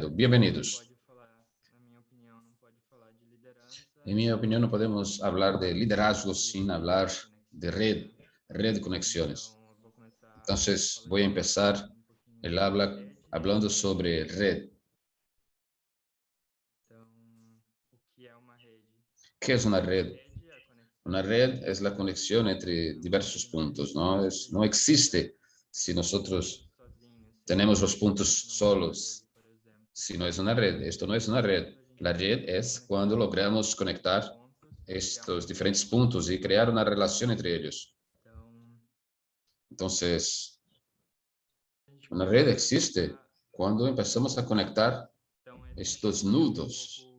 Bienvenidos. Pode falar, na minha opinião, não pode falar de liderança En mi opinión, no podemos hablar de liderazgo sin de hablar de conexão. red de conexiones. Então, eu vou começar Entonces, voy a falando empezar um pouquinho el sobre habla rede. hablando sobre red. Então, o que é uma rede? ¿Qué es una red? Rede é a conexão Una red es la conexión entre não diversos não puntos, existe ¿no? No existe si nosotros sozinho, se tenemos los puntos não é uma solos, rede, por exemplo. si no es una red. Esto no es una red. Quando a gente La red consegue es cuando conectar logramos esses conectar pontos e criar uma estos diferentes relação. puntos y crear una relación entre ellos. Então, Entonces, a gente una red começa a existe conectar cuando empezamos a conectar então, estos esse é um pouco nudos.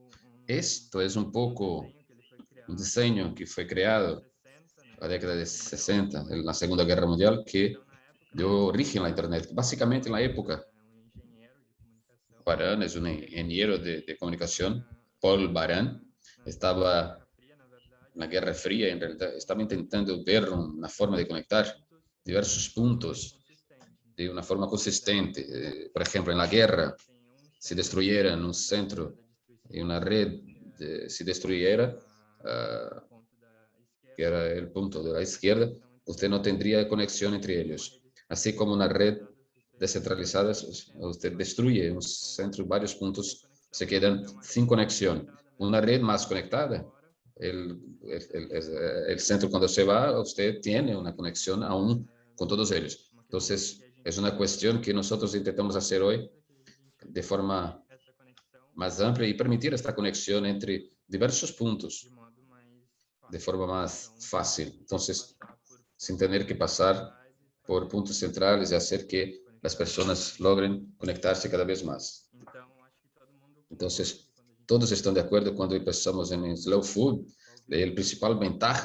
Esto es un um poco desenho que ele foi un criado diseño que fue na década de creado 60, en la né, na década de Segunda Guerra 60, Mundial. en la Segunda Guerra Mundial, que Então, na época, dio origen a la Internet. Básicamente, en la época, um engenheiro de comunicação, Baran es un ele ingeniero de comunicación, tinha Paul na, Baran, na estaba Guerra Fria, na en verdade, la Guerra Fría, en realidad, estaba intentando ver una forma de conectar pontos diversos de forma puntos consistente. de Então, una forma por exemplo, consistente. Por ejemplo, en la guerra, tem um si centro destruyeran un da centro y destruição una massa, red, que é si destruyera, o uh, ponto da que esquerda, era el punto de la não tem izquierda, conexão entre usted eles. no tendría conexión entre Uma ellos. rede Así como una red descentralizada, você descentralizada, tem centros em usted vários destruye un pontos centro, varios sem puntos se conexão. quedan Então, uma sin rede mais conexión. conectada Una mesmo, red como más a gente tem conectada, agora, el, el centro cuando se va, usted tiene una conexión aún con todos ellos. uma questão de que Entonces, a gente es una cuestión que nosotros intentamos hacer hoy precisa, que a gente de permite forma essa conexão más amplia y permitir esta conexión entre diversos de puntos modo mais de fácil. forma más Então, fácil. sem Entonces, passar por sin pontos tener que pasar centrais e por fazer puntos centrales y hacer se que las conectar. personas logren conectarse cada vez más. Então, acho que todo mundo concorda Entonces, que quando a gente todos começa están de acuerdo cuando empezamos en Slow Food. o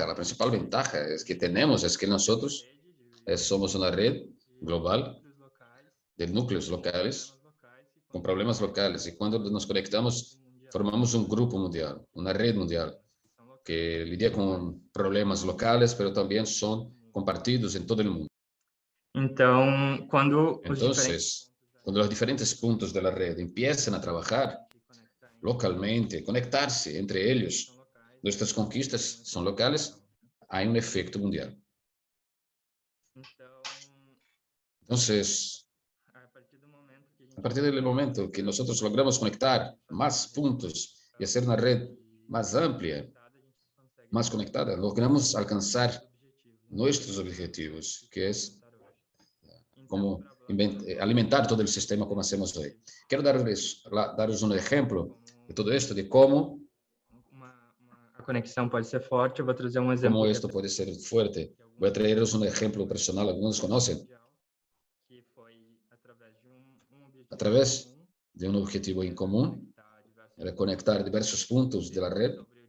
La principal ventaja es que tenemos es que uma nosotros rede somos una red de global núcleos locais de núcleos com locales problemas locais que con quando se problemas conectam locales y cuando nos formam um grupo conectamos mundial, formamos un grupo mundial, una red mundial que são locais, que lidia con problemas locales, pero también son no mundo. compartidos en todo el mundo. Então, quando os diferentes Entonces, pontos da cuando los rede diferentes puntos de la red empiezan a trabajar localmente conectar entre si, localmente, conectarse entre conquistas são ellos, locais, nuestras tem um conquistas son efeito locales, mundial. hay un efecto mundial. Então, Entonces, a partir do momento que a a gente partir del consegue momento que conectar nosotros mais logramos pontos conectar e fazer uma más rede puntos y mais hacer una ampla red e más amplia, conectada, a gente consegue más conectada, logramos atingir os alcanzar objetivos, né, nuestros que objetivos, que queremos es alcançar hoje. Então, como para falar um alimentar pouquinho todo el mais sistema como sobre hacemos hoy. redes, Quiero daros un ejemplo de como todo esto, de cómo, a conexão pode ser forte, eu vou trazer um cómo exemplo esto recente, puede ser fuerte. que Voy a alguns traeros un países ejemplo fizeram personal, na algunos Segunda Guerra conocen, Mundial, que foi através de um a objetivo em través comum, de un objetivo que en era común, conectar diversos era pontos conectar diversos puntos de la red sobre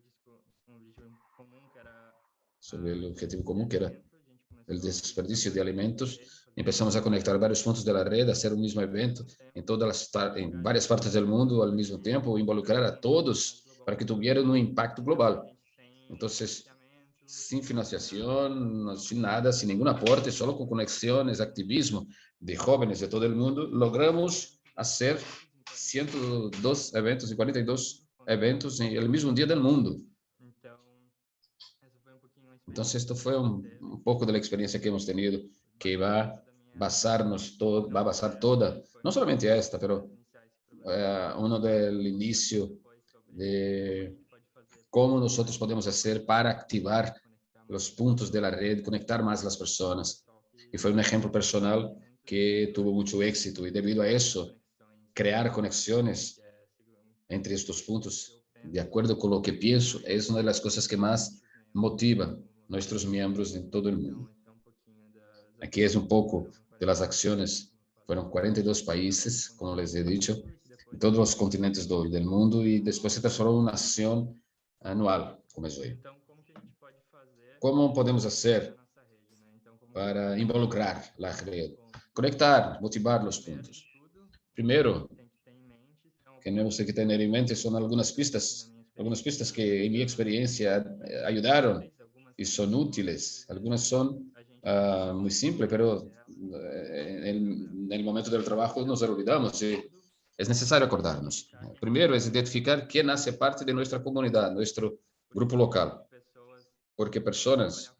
um objetivo em comum, que era sobre el objetivo desperdício de común, que era alimento. A gente el começou a conectar desperdicio de vários pontos da alimentos. rede, fazer uma Empezamos a rede conectar varios puntos de la red, hacer un mismo e, ao evento mesmo tempo, en, en chegar varias nesse partes del mundo al mismo objetivo tiempo, involucrar a de um jeito mais todos global para que possível. tuvieran un impacto Então, a global. gente sem Entonces, financiamento, sin sem nada, financiación, só sin com nada, sin ningún aporte, solo con conexiones, activismo de jóvenes de todo el mundo, logramos hacer 102 eventos y 42 eventos en el mismo día del mundo. Então, essa foi um pouquinho a Entonces, experiência esto que a fue gente teve, un poco de la experiencia que hemos tenido, que va a da minha basarnos todo, va a basar essa toda, foi no uma das solamente esta, ideias pero iniciais para o Brasil. uno del A gente pensa inicio depois sobre como a de gente pode fazer para cómo mais nosotros podemos hacer para activar conectar los mais as puntos de la pessoas. red, conectar más a las Tem um personas. pessoal Y fue un ejemplo tem personal muitos que tuvo investidores mucho éxito y debido a criando eso, conexões crear onde conexiones é seguro. entre estos puntos, Eu de penso acuerdo con lo que pienso, mais es una de las cosas que más nossos membros motiva a no local. nuestros miembros en todo el mundo. Então, esse é um pouquinho das Aquí es ações un que poco foram em de las 42 países, acciones. como eu falei. Fueron 42 Começou com países, o como les continente he dicho, sul, que en depois se todos los continentes transformou del mundo y después se transformó en una anual. acción anual, como es hoy. Então, como que a gente pode fazer ¿Cómo podemos para criar a hacer nossa rede, né? Então, como que a gente para pode involucrar conectar la esses red? pontos? Conectar, motivar los Primeiro de puntos. tudo, que a Primero, gente tem que ter em mente são que tenemos algumas que tener en mente son que eu vi na minha algunas experiência pistas na que en mi liderança, experiencia que são ayudaron úteis, algumas y são son muito óbvias útiles. e Algunas son a gente acaba muy esquecendo simples, pero delas en el momento del trabajo nos olvidamos. tudo es necesario acordarnos. Primero es identificar quién hace parte de nuestra comunidad, nuestro grupo local, porque personas,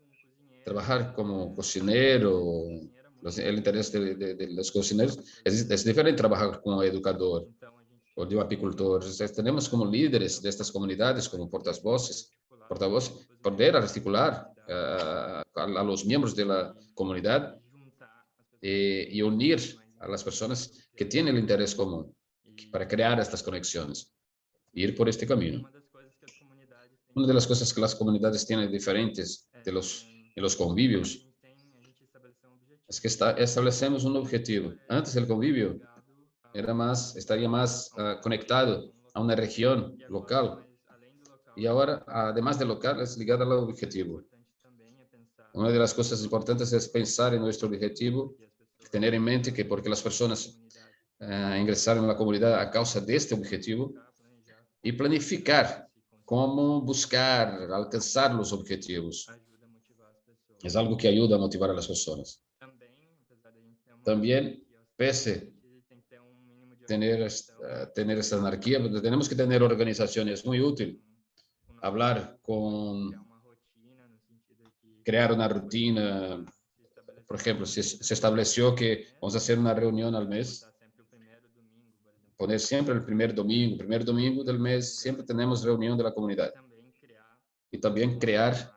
trabajar como cocinero, el interés de los cocineros es diferente trabajar como educador o de un apicultor. Entonces, tenemos como líderes de estas comunidades, como portavoz, poder articular a los miembros de la comunidad y unir a las personas que tienen el interés común para crear estas conexiones, ir por este camino. Una de las cosas que las comunidades tienen diferentes de los convivios es que establecemos un objetivo. Antes el convivio estaría más conectado a una región local y ahora, además de local, es ligado al objetivo. Una de las cosas importantes es pensar en nuestro objetivo, tener en mente que porque las personas ingresaron en la comunidad a causa de este objetivo y planificar cómo buscar alcanzar los objetivos. Es algo que ayuda a motivar a las personas. También, pese tener esta anarquía, tenemos que tener organizaciones. Es muy útil hablar crear una rutina. Por ejemplo, si se estableció que vamos a hacer una reunión al mes, poner siempre el primer domingo del mes, siempre tenemos reunión de la comunidad. Y también crear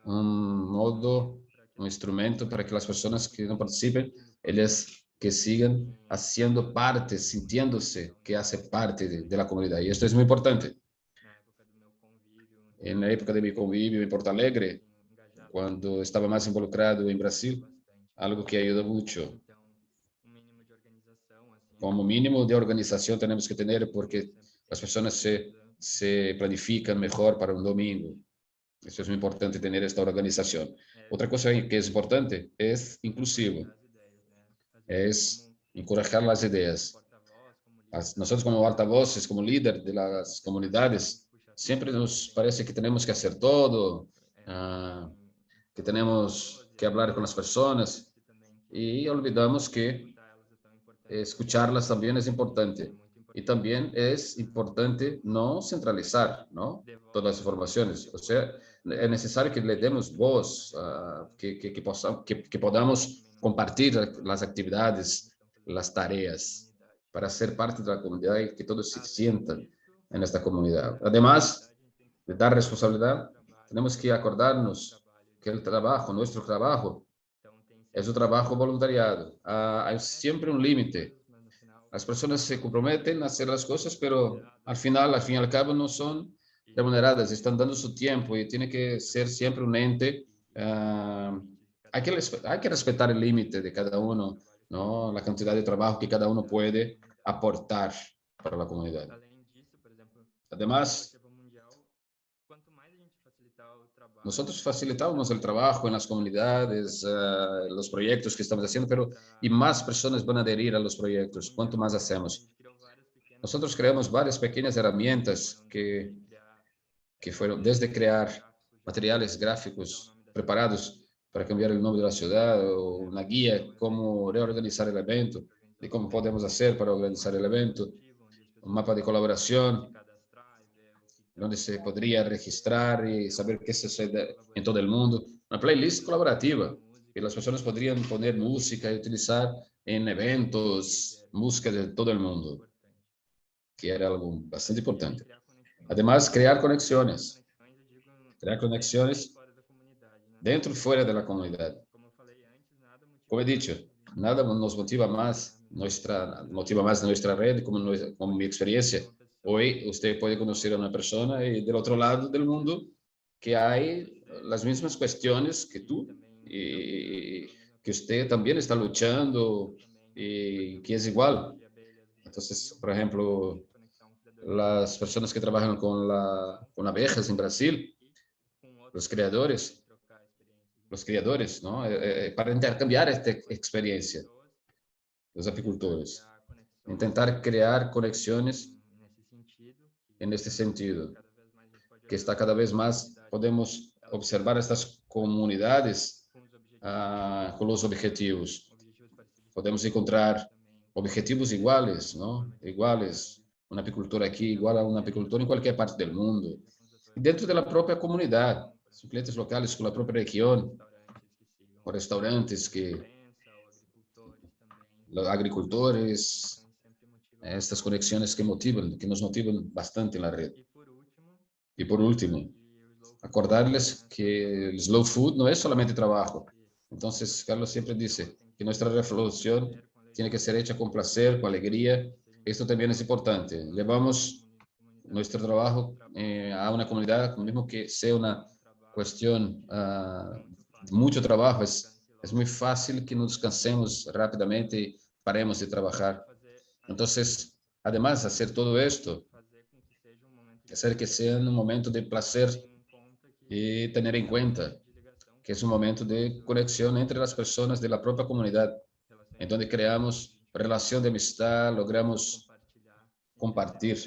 un modo, un instrumento para que las personas que no participen, ellas que sigan haciendo parte, sintiéndose que hace parte de la comunidad. Y esto es muy importante. En la época de mi convivio en Porto Alegre, cuando estaba más involucrado en Brasil, algo que ayuda mucho. Como mínimo de organización tenemos que tener porque las personas se planifican mejor para un domingo. Eso es muy importante, tener esta organización. Otra cosa que es importante es inclusivo, es encorajar las ideas. Nosotros como altavoces, como líder de las comunidades, siempre nos parece que tenemos que hacer todo, que tenemos que hablar con las personas y olvidamos que escucharlas también es importante. Y también es importante no centralizar, ¿no?, todas las informaciones. O sea, es necesario que le demos voz, que podamos compartir las actividades, las tareas, para ser parte de la comunidad y que todos se sientan en esta comunidad. Además de dar responsabilidad, tenemos que acordarnos que el trabajo, nuestro trabajo, es un trabajo voluntariado. Hay siempre un límite. Las personas se comprometen a hacer las cosas, pero al final, al fin y al cabo, no son remuneradas, están dando su tiempo y tiene que ser siempre un ente. Hay que respetar el límite de cada uno, ¿no?, la cantidad de trabajo que cada uno puede aportar para la comunidad. Además, nosotros facilitamos el trabajo en las comunidades, los proyectos que estamos haciendo, pero y más personas van a adherir a los proyectos, cuanto más hacemos. Nosotros creamos varias pequeñas herramientas que fueron desde crear materiales gráficos preparados para cambiar el nombre de la ciudad, o una guía, cómo reorganizar el evento, de cómo podemos hacer para organizar el evento, un mapa de colaboración, donde se podría registrar y saber qué sucede en todo el mundo. Una playlist colaborativa que las personas podrían poner música y utilizar en eventos, música de todo el mundo, que era algo bastante importante. Además, crear conexiones dentro y fuera de la comunidad. Como he dicho, nada nos motiva más nuestra red como mi experiencia. Hoy usted puede conocer a una persona y del otro lado del mundo que hay las mismas cuestiones que tú y que usted también está luchando y que es igual. Entonces, por ejemplo, las personas que trabajan con abejas en Brasil, los criadores, ¿no?, para intercambiar esta experiencia, los apicultores, intentar crear conexiones en este sentido, que está cada vez más, podemos observar estas comunidades con los objetivos. Podemos encontrar objetivos iguales, ¿no? Iguales. Un apicultor aquí igual a un apicultor en cualquier parte del mundo. Y dentro de la propia comunidad, son clientes locales con la propia región, o restaurantes que los agricultores, estas conexiones que motivan, que nos motivan bastante en la red. Y por último, acordarles que el slow food no es solamente trabajo. Entonces, Carlos siempre dice que nuestra revolución tiene que ser hecha con placer, con alegría. Esto también es importante. Llevamos nuestro trabajo a una comunidad, mismo que sea una cuestión de mucho trabajo, es muy fácil que nos cansemos rápidamente y paremos de trabajar. Entonces, además de hacer todo esto, hacer que sea un momento de placer y tener en cuenta que es un momento de conexión entre las personas de la propia comunidad, en donde creamos relación de amistad, logramos compartir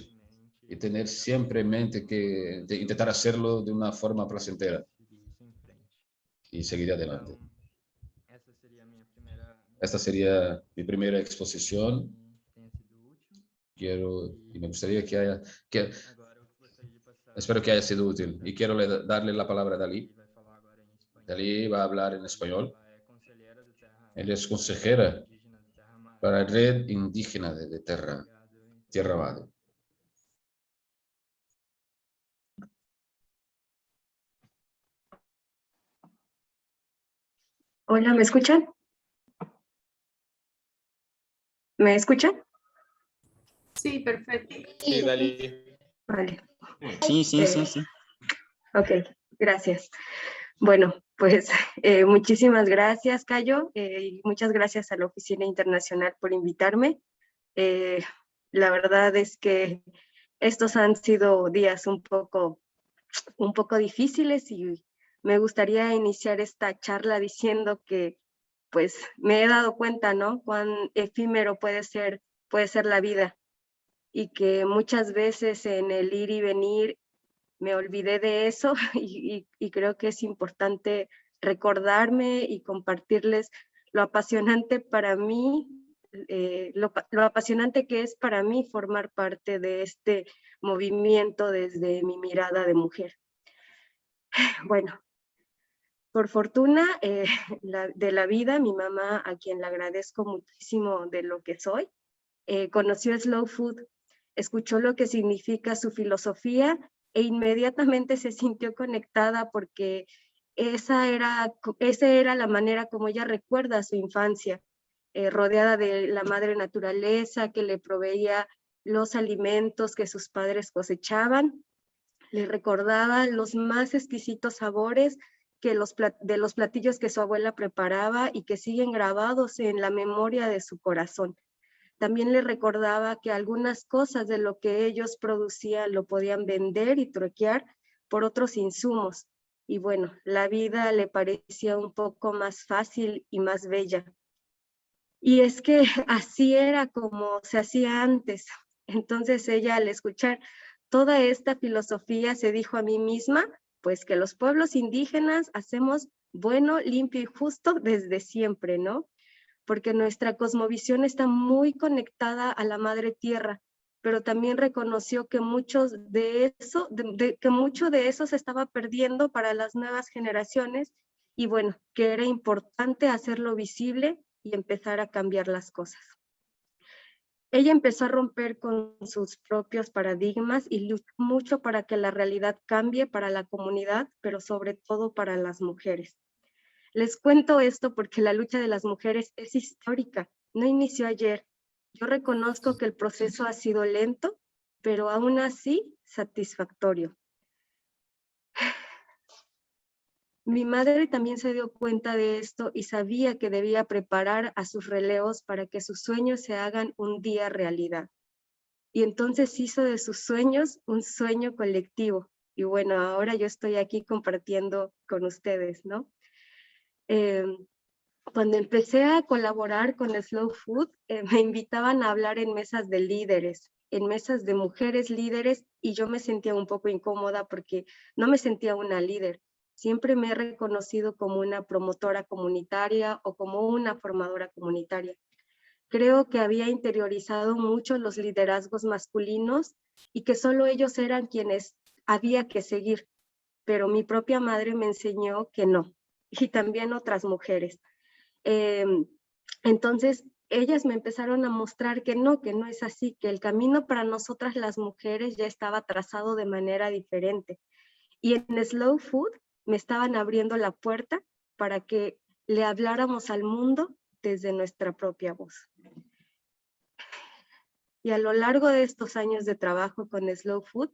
y tener siempre en mente que intentar hacerlo de una forma placentera y seguir adelante. Esta sería mi primera exposición. Me gustaría espero que haya sido útil y quiero darle la palabra a Dalí. Dalí va a hablar en español. Ella es consejera para la Red Indígena de Tierra Madre. Hola, ¿me escuchan? ¿Me escuchan? Sí, perfecto. Sí, Dalí. Vale. Sí, sí, sí, sí. Ok, gracias. Bueno, pues muchísimas gracias, Cayo, y muchas gracias a la Oficina Internacional por invitarme. La verdad es que estos han sido días un poco difíciles y me gustaría iniciar esta charla diciendo que pues me he dado cuenta, ¿no? Cuán efímero puede ser la vida y que muchas veces en el ir y venir me olvidé de eso y creo que es importante recordarme y compartirles lo apasionante para mí, lo apasionante que es para mí formar parte de este movimiento desde mi mirada de mujer. Bueno, por fortuna de la vida, mi mamá, a quien le agradezco muchísimo de lo que soy, conoció Slow Food, escuchó lo que significa su filosofía e inmediatamente se sintió conectada porque esa era la manera como ella recuerda su infancia, rodeada de la madre naturaleza que le proveía los alimentos que sus padres cosechaban, le recordaba los más exquisitos sabores de los platillos que su abuela preparaba y que siguen grabados en la memoria de su corazón. También le recordaba que algunas cosas de lo que ellos producían lo podían vender y troquear por otros insumos. Y bueno, la vida le parecía un poco más fácil y más bella. Y es que así era como se hacía antes. Entonces ella, al escuchar toda esta filosofía, se dijo a mí misma, pues que los pueblos indígenas hacemos bueno, limpio y justo desde siempre, ¿no? Porque nuestra cosmovisión está muy conectada a la madre tierra, pero también reconoció que mucho de eso se estaba perdiendo para las nuevas generaciones y bueno, que era importante hacerlo visible y empezar a cambiar las cosas. Ella empezó a romper con sus propios paradigmas y luchó mucho para que la realidad cambie para la comunidad, pero sobre todo para las mujeres. Les cuento esto porque la lucha de las mujeres es histórica, no inició ayer. Yo reconozco que el proceso ha sido lento, pero aún así satisfactorio. Mi madre también se dio cuenta de esto y sabía que debía preparar a sus relevos para que sus sueños se hagan un día realidad. Y entonces hizo de sus sueños un sueño colectivo. Y bueno, ahora yo estoy aquí compartiendo con ustedes, ¿no? Cuando empecé a colaborar con Slow Food, me invitaban a hablar en mesas de líderes, en mesas de mujeres líderes, y yo me sentía un poco incómoda porque no me sentía una líder. Siempre me he reconocido como una promotora comunitaria o como una formadora comunitaria. Creo que había interiorizado mucho los liderazgos masculinos y que solo ellos eran quienes había que seguir, pero mi propia madre me enseñó que no, y también otras mujeres. Entonces, ellas me empezaron a mostrar que no es así, que el camino para nosotras las mujeres ya estaba trazado de manera diferente. Y en Slow Food me estaban abriendo la puerta para que le habláramos al mundo desde nuestra propia voz. Y a lo largo de estos años de trabajo con Slow Food,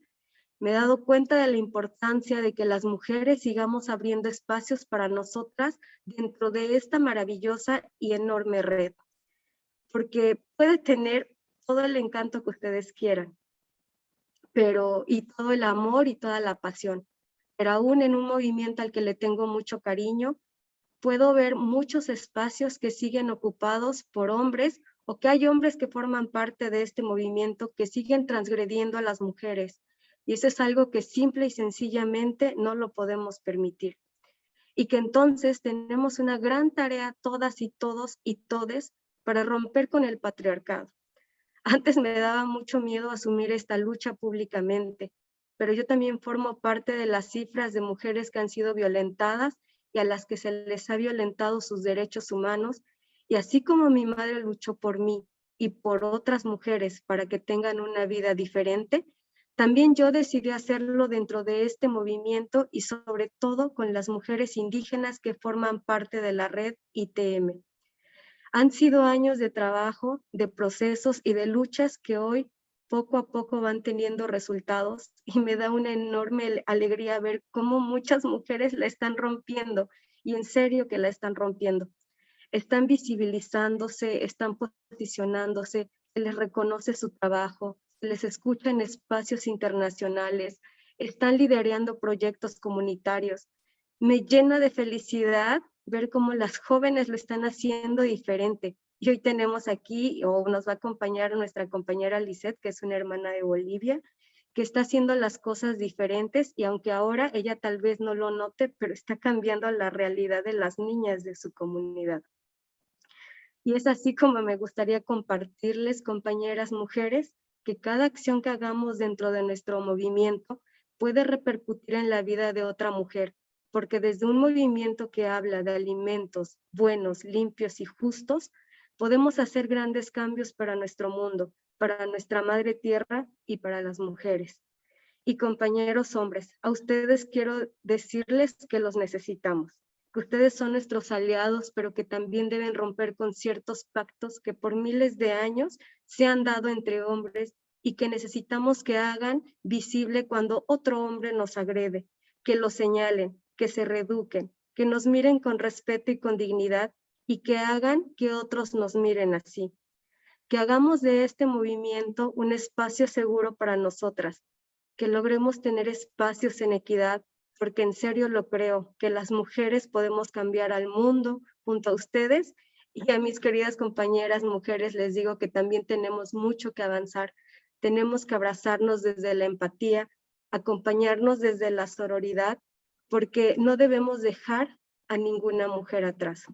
me he dado cuenta de la importancia de que las mujeres sigamos abriendo espacios para nosotras dentro de esta maravillosa y enorme red. Porque puede tener todo el encanto que ustedes quieran, y todo el amor y toda la pasión. Pero aún en un movimiento al que le tengo mucho cariño, puedo ver muchos espacios que siguen ocupados por hombres o que hay hombres que forman parte de este movimiento que siguen transgrediendo a las mujeres. Y eso es algo que simple y sencillamente no lo podemos permitir. Y que entonces tenemos una gran tarea todas y todos y todes para romper con el patriarcado. Antes me daba mucho miedo asumir esta lucha públicamente, pero yo también formo parte de las cifras de mujeres que han sido violentadas y a las que se les ha violentado sus derechos humanos, y así como mi madre luchó por mí y por otras mujeres para que tengan una vida diferente, también yo decidí hacerlo dentro de este movimiento y sobre todo con las mujeres indígenas que forman parte de la red ITM. Han sido años de trabajo, de procesos y de luchas que hoy poco a poco van teniendo resultados y me da una enorme alegría ver cómo muchas mujeres la están rompiendo y en serio que la están rompiendo. Están visibilizándose, están posicionándose, se les reconoce su trabajo, se les escucha en espacios internacionales, están liderando proyectos comunitarios. Me llena de felicidad ver cómo las jóvenes lo están haciendo diferente. Y hoy tenemos aquí, o nos va a acompañar nuestra compañera Lisette, que es una hermana de Bolivia, que está haciendo las cosas diferentes y aunque ahora ella tal vez no lo note, pero está cambiando la realidad de las niñas de su comunidad. Y es así como me gustaría compartirles, compañeras mujeres, que cada acción que hagamos dentro de nuestro movimiento puede repercutir en la vida de otra mujer, porque desde un movimiento que habla de alimentos buenos, limpios y justos, podemos hacer grandes cambios para nuestro mundo, para nuestra madre tierra y para las mujeres. Y compañeros hombres, a ustedes quiero decirles que los necesitamos, que ustedes son nuestros aliados, pero que también deben romper con ciertos pactos que por miles de años se han dado entre hombres y que necesitamos que hagan visible cuando otro hombre nos agrede, que lo señalen, que se reeduquen, que nos miren con respeto y con dignidad y que hagan que otros nos miren así. Que hagamos de este movimiento un espacio seguro para nosotras, que logremos tener espacios en equidad, porque en serio lo creo, que las mujeres podemos cambiar al mundo junto a ustedes y a mis queridas compañeras mujeres les digo que también tenemos mucho que avanzar, tenemos que abrazarnos desde la empatía, acompañarnos desde la sororidad, porque no debemos dejar a ninguna mujer atrás.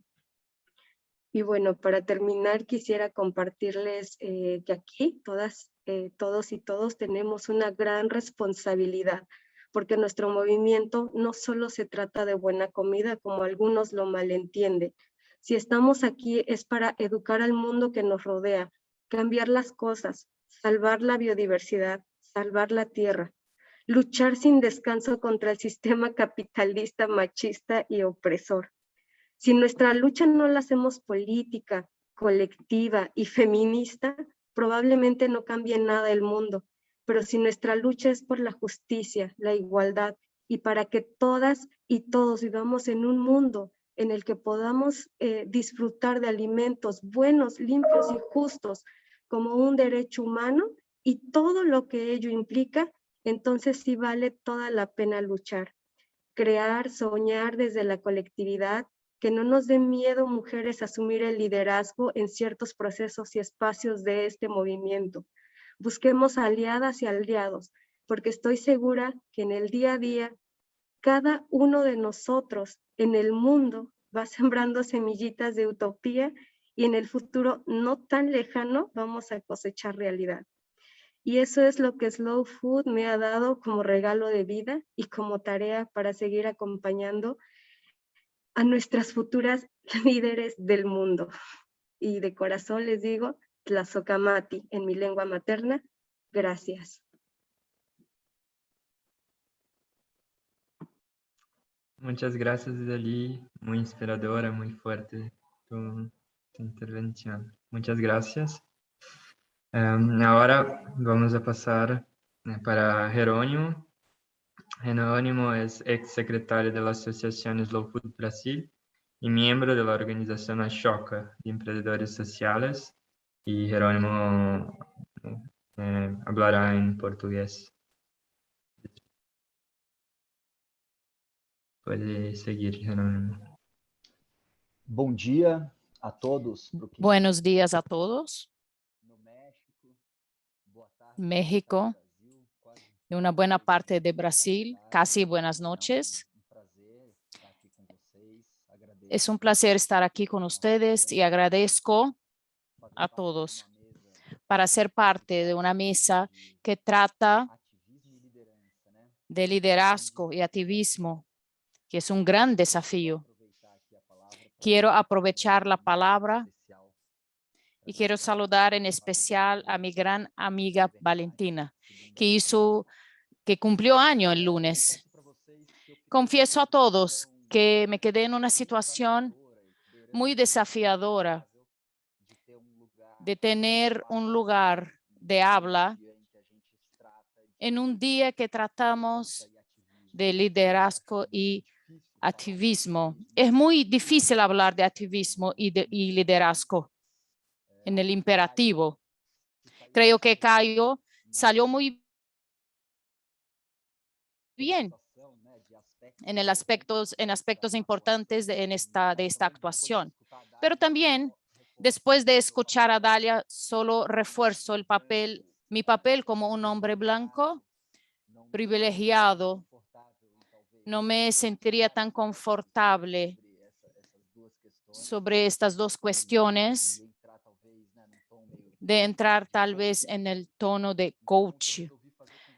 Y bueno, para terminar quisiera compartirles que aquí todos y todos tenemos una gran responsabilidad, porque nuestro movimiento no solo se trata de buena comida, como algunos lo malentienden. Si estamos aquí es para educar al mundo que nos rodea, cambiar las cosas, salvar la biodiversidad, salvar la tierra, luchar sin descanso contra el sistema capitalista, machista y opresor. Si nuestra lucha no la hacemos política, colectiva y feminista, probablemente no cambie nada el mundo, pero si nuestra lucha es por la justicia, la igualdad y para que todas y todos vivamos en un mundo en el que podamos disfrutar de alimentos buenos, limpios y justos como un derecho humano y todo lo que ello implica, entonces sí vale toda la pena luchar. Crear, soñar desde la colectividad, que no nos dé miedo, mujeres, asumir el liderazgo en ciertos procesos y espacios de este movimiento. Busquemos aliadas y aliados, porque estoy segura que en el día a día, cada uno de nosotros en el mundo va sembrando semillitas de utopía y en el futuro no tan lejano vamos a cosechar realidad. Y eso es lo que Slow Food me ha dado como regalo de vida y como tarea para seguir acompañando a nuestras futuras líderes del mundo. Y de corazón les digo, Tlazocamati, en mi lengua materna, gracias. Muchas gracias, Idalí. Muy inspiradora, muy fuerte tu intervención. Muchas gracias. Ahora vamos a pasar para Jerónimo. Jerónimo es ex secretario de la Asociación Slow Food Brasil y miembro de la organización Ashoka de Emprendedores Sociales. Y Jerónimo hablará en portugués. Puede seguir, Jerónimo. Bom dia a todos. Buenos días a todos. México, de una buena parte de Brasil, casi buenas noches. Es un placer estar aquí con ustedes y agradezco a todos para ser parte de una mesa que trata de liderazgo y activismo, que es un gran desafío. Quiero aprovechar la palabra y quiero saludar en especial a mi gran amiga Valentina, que cumplió año el lunes. Confieso a todos que me quedé en una situación muy desafiadora de tener un lugar de habla en un día que tratamos de liderazgo y activismo. Es muy difícil hablar de activismo y liderazgo en el imperativo. Creo que Caio salió muy bien en aspectos importantes de esta actuación. Pero también, después de escuchar a Dalia, solo refuerzo mi papel como un hombre blanco privilegiado. No me sentiría tan confortable sobre estas dos cuestiones de entrar tal vez en el tono de coach.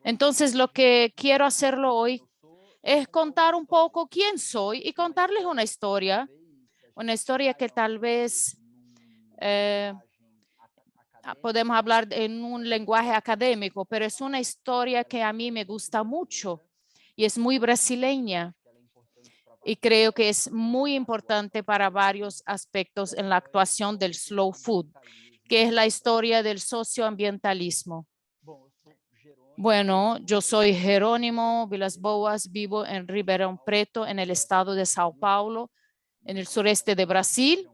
Entonces, lo que quiero hacerlo hoy es contar un poco quién soy y contarles una historia que tal vez podemos hablar en un lenguaje académico, pero es una historia que a mí me gusta mucho y es muy brasileña. Y creo que es muy importante para varios aspectos en la actuación del slow food, que es la historia del socioambientalismo. Bueno, yo soy Jerónimo Vilas Boas, vivo en Ribeirão Preto, en el estado de Sao Paulo, en el sureste de Brasil.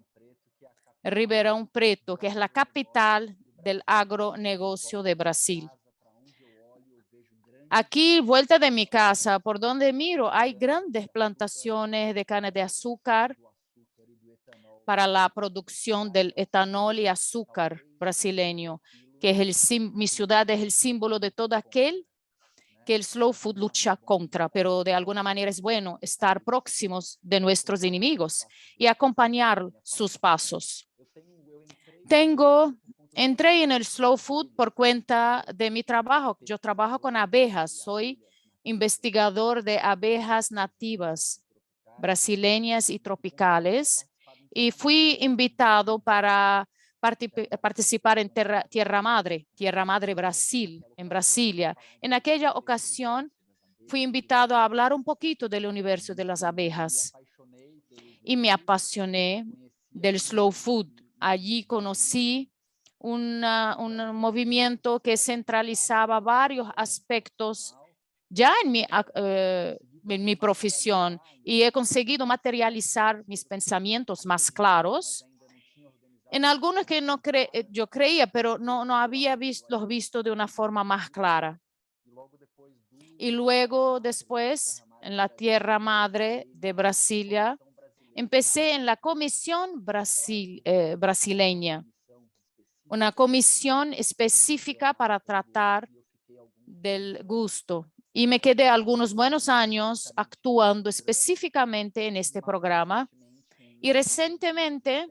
Ribeirão Preto, que es la capital del agronegocio de Brasil. Aquí, vuelta de mi casa, por donde miro, hay grandes plantaciones de caña de azúcar para la producción del etanol y azúcar brasileño, que es mi ciudad es el símbolo de todo aquel que el slow food lucha contra, pero de alguna manera es bueno estar próximos de nuestros enemigos y acompañar sus pasos. Entré en el slow food por cuenta de mi trabajo. Yo trabajo con abejas, soy investigador de abejas nativas brasileñas y tropicales y fui invitado para participar en Tierra Madre Brasil, en Brasilia. En aquella ocasión fui invitado a hablar un poquito del universo de las abejas y me apasioné del slow food. Allí conocí un movimiento que centralizaba varios aspectos ya en mi profesión y he conseguido materializar mis pensamientos más claros en algunos que yo creía, pero no había visto de una forma más clara. Y luego después, en la Tierra Madre de Brasilia, empecé en la Comisión Brasileña, una comisión específica para tratar del gusto. Y me quedé algunos buenos años actuando específicamente en este programa. Y recientemente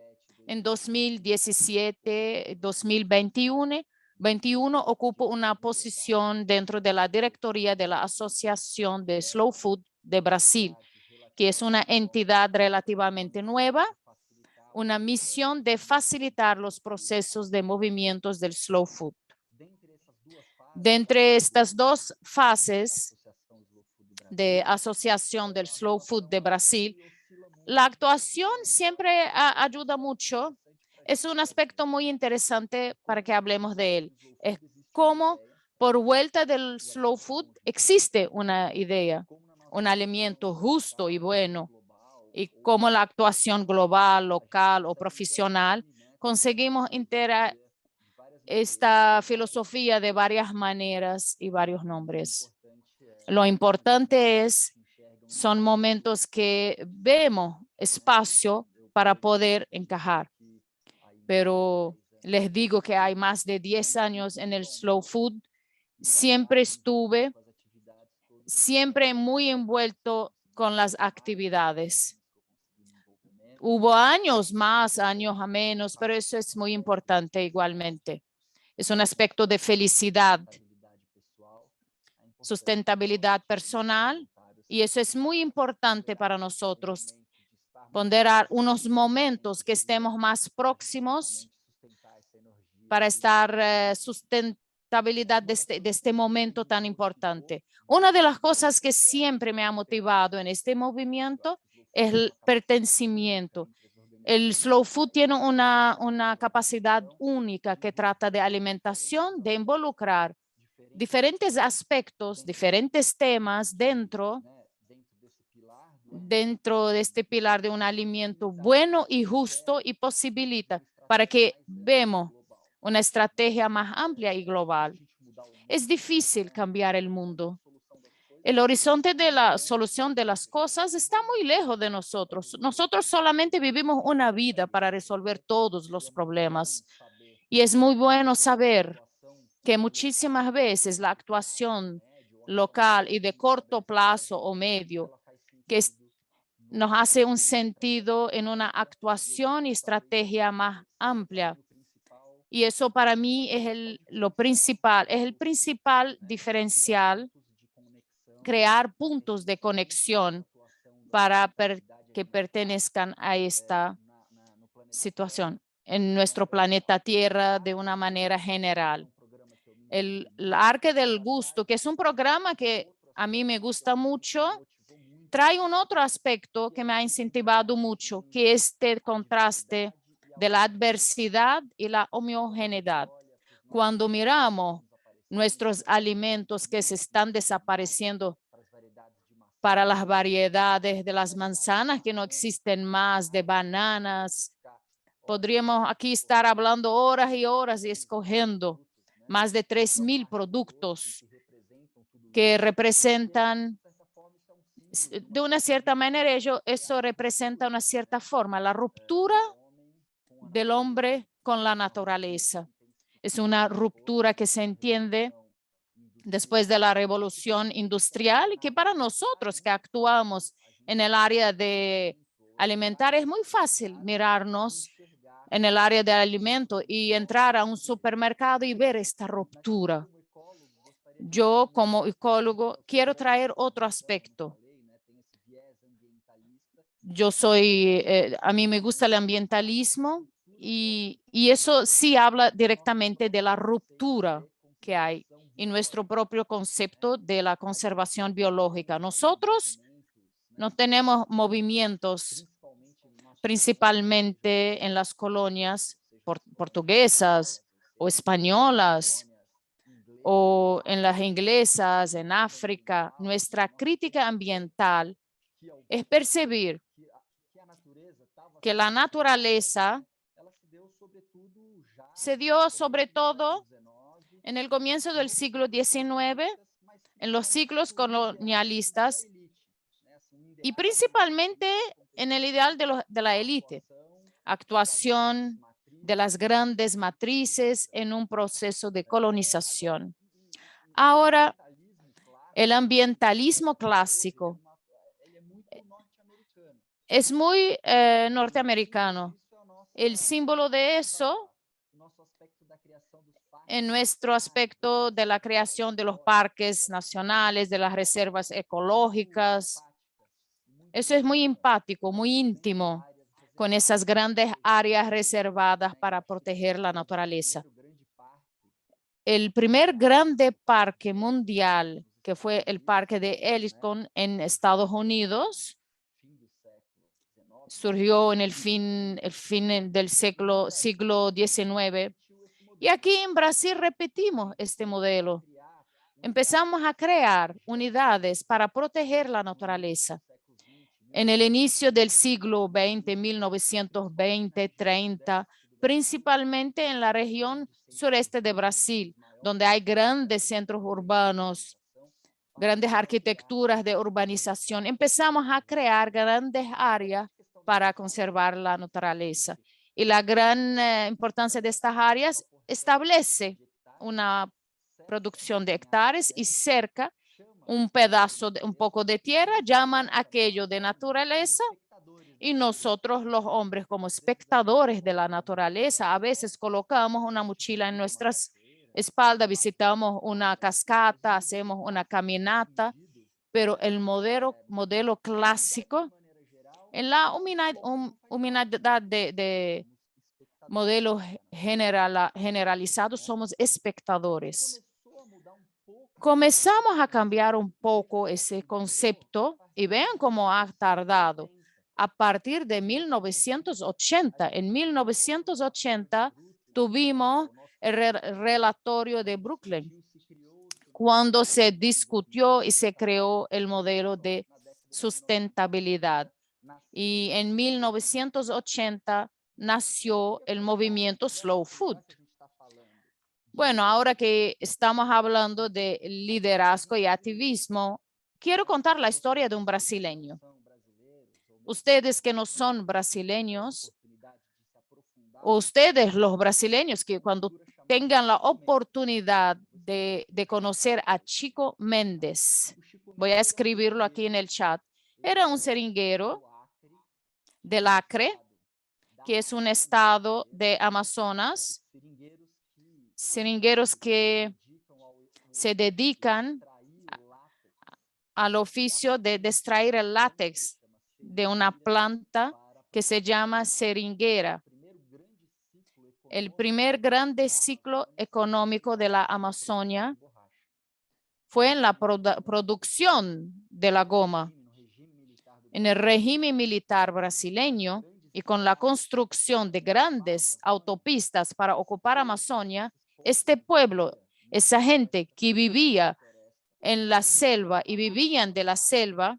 En 2017-2021 ocupo una posición dentro de la directoría de la Asociación de Slow Food de Brasil, que es una entidad relativamente nueva, una misión de facilitar los procesos de movimientos del slow food. De entre estas dos fases de Asociación del Slow Food de Brasil, la actuación siempre ayuda mucho. Es un aspecto muy interesante para que hablemos de él. Es cómo por vuelta del slow food existe una idea, un alimento justo y bueno, y cómo la actuación global, local o profesional conseguimos integrar esta filosofía de varias maneras y varios nombres. Lo importante son momentos que vemos espacio para poder encajar. Pero les digo que hay más de 10 años en el slow food. Siempre estuve muy envuelto con las actividades. Hubo años más, años a menos, pero eso es muy importante igualmente. Es un aspecto de felicidad, sustentabilidad personal, y eso es muy importante para nosotros. Ponderar unos momentos que estemos más próximos para estar sustentabilidad de este momento tan importante. Una de las cosas que siempre me ha motivado en este movimiento es el pertenecimiento. El slow food tiene una capacidad única que trata de alimentación, de involucrar diferentes aspectos, diferentes temas dentro de este pilar de un alimento bueno y justo, y posibilita para que vemos una estrategia más amplia y global. Es difícil cambiar el mundo. El horizonte de la solución de las cosas está muy lejos de nosotros. Nosotros solamente vivimos una vida para resolver todos los problemas. Y es muy bueno saber que muchísimas veces la actuación local y de corto plazo o medio, que nos hace un sentido en una actuación y estrategia más amplia. Y eso para mí es lo principal, es el principal diferencial, crear puntos de conexión para que pertenezcan a esta situación en nuestro planeta Tierra de una manera general. El Arca del Gusto, que es un programa que a mí me gusta mucho, trae un otro aspecto que me ha incentivado mucho, que es este contraste de la adversidad y la homogeneidad. Cuando miramos nuestros alimentos que se están desapareciendo, para las variedades de las manzanas que no existen más, de bananas, podríamos aquí estar hablando horas y horas y escogiendo más de 3,000 productos que representan, de una cierta manera, eso representa una cierta forma, la ruptura del hombre con la naturaleza. Es una ruptura que se entiende después de la revolución industrial, y que para nosotros que actuamos en el área de alimentar es muy fácil mirarnos en el área de alimento y entrar a un supermercado y ver esta ruptura. Yo como ecólogo quiero traer otro aspecto. A mí me gusta el ambientalismo y eso sí habla directamente de la ruptura que hay en nuestro propio concepto de la conservación biológica. Nosotros no tenemos movimientos principalmente en las colonias portuguesas o españolas o en las inglesas, en África. Nuestra crítica ambiental es percibir que la naturaleza se dio sobre todo en el comienzo del siglo XIX, en los siglos colonialistas y principalmente en el ideal de la élite, actuación de las grandes matrices en un proceso de colonización. Ahora, el ambientalismo clásico es muy norteamericano. El símbolo de eso en nuestro aspecto de la creación de los parques nacionales, de las reservas ecológicas. Eso es muy empático, muy íntimo, con esas grandes áreas reservadas para proteger la naturaleza. El primer grande parque mundial, que fue el parque de Yellowstone en Estados Unidos, surgió en el fin del siglo XIX. Y aquí en Brasil repetimos este modelo. Empezamos a crear unidades para proteger la naturaleza. En el inicio del siglo XX, 1920, 30, principalmente en la región sureste de Brasil, donde hay grandes centros urbanos, grandes arquitecturas de urbanización. Empezamos a crear grandes áreas para conservar la naturaleza. Y la gran importancia de estas áreas establece una producción de hectáreas y cerca un pedazo, un poco de tierra, llaman aquello de naturaleza y nosotros los hombres como espectadores de la naturaleza, a veces colocamos una mochila en nuestras espaldas, visitamos una cascata, hacemos una caminata, pero el modelo clásico en la humanidad de modelos generalizados somos espectadores. Comenzamos a cambiar un poco ese concepto y vean cómo ha tardado. A partir de 1980, en 1980 tuvimos el relatorio de Brooklyn, cuando se discutió y se creó el modelo de sustentabilidad. Y en 1980 nació el movimiento Slow Food. Bueno, ahora que estamos hablando de liderazgo y activismo, quiero contar la historia de un brasileño. Ustedes que no son brasileños, o ustedes los brasileños que cuando tengan la oportunidad de conocer a Chico Mendes, voy a escribirlo aquí en el chat, era un seringuero del Acre, que es un estado de Amazonas, seringueros que se dedican al oficio de extraer el látex de una planta que se llama seringuera. El primer grande ciclo económico de la Amazonia fue en la producción de la goma. En el régimen militar brasileño y con la construcción de grandes autopistas para ocupar Amazonia, este pueblo, esa gente que vivía en la selva y vivían de la selva,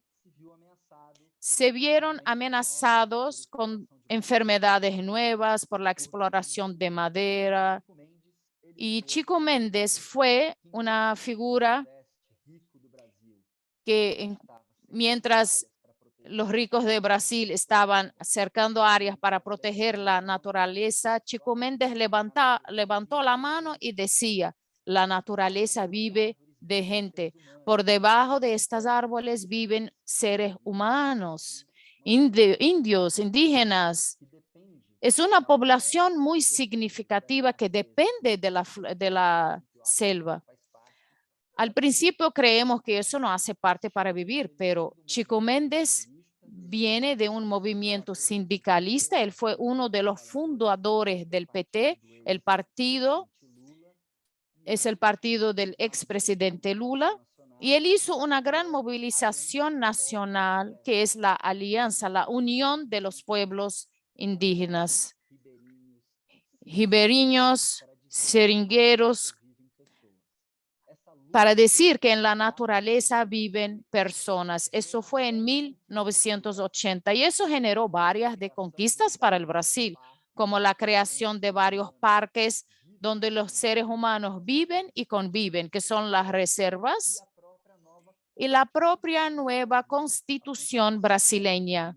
se vieron amenazados con enfermedades nuevas por la exploración de madera. Y Chico Mendes fue una figura que mientras los ricos de Brasil estaban cercando áreas para proteger la naturaleza, Chico Mendes levantó la mano y decía, la naturaleza vive de gente. Por debajo de estos árboles viven seres humanos, indios, indígenas. Es una población muy significativa que depende de la selva. Al principio creemos que eso no hace parte para vivir, pero Chico Mendes viene de un movimiento sindicalista. Él fue uno de los fundadores del PT. El partido es el partido del expresidente Lula. Y él hizo una gran movilización nacional, que es la alianza, la unión de los pueblos indígenas, riberiños, seringueros, para decir que en la naturaleza viven personas. Eso fue en 1980 y eso generó varias de conquistas para el Brasil, como la creación de varios parques donde los seres humanos viven y conviven, que son las reservas, y la propia nueva constitución brasileña,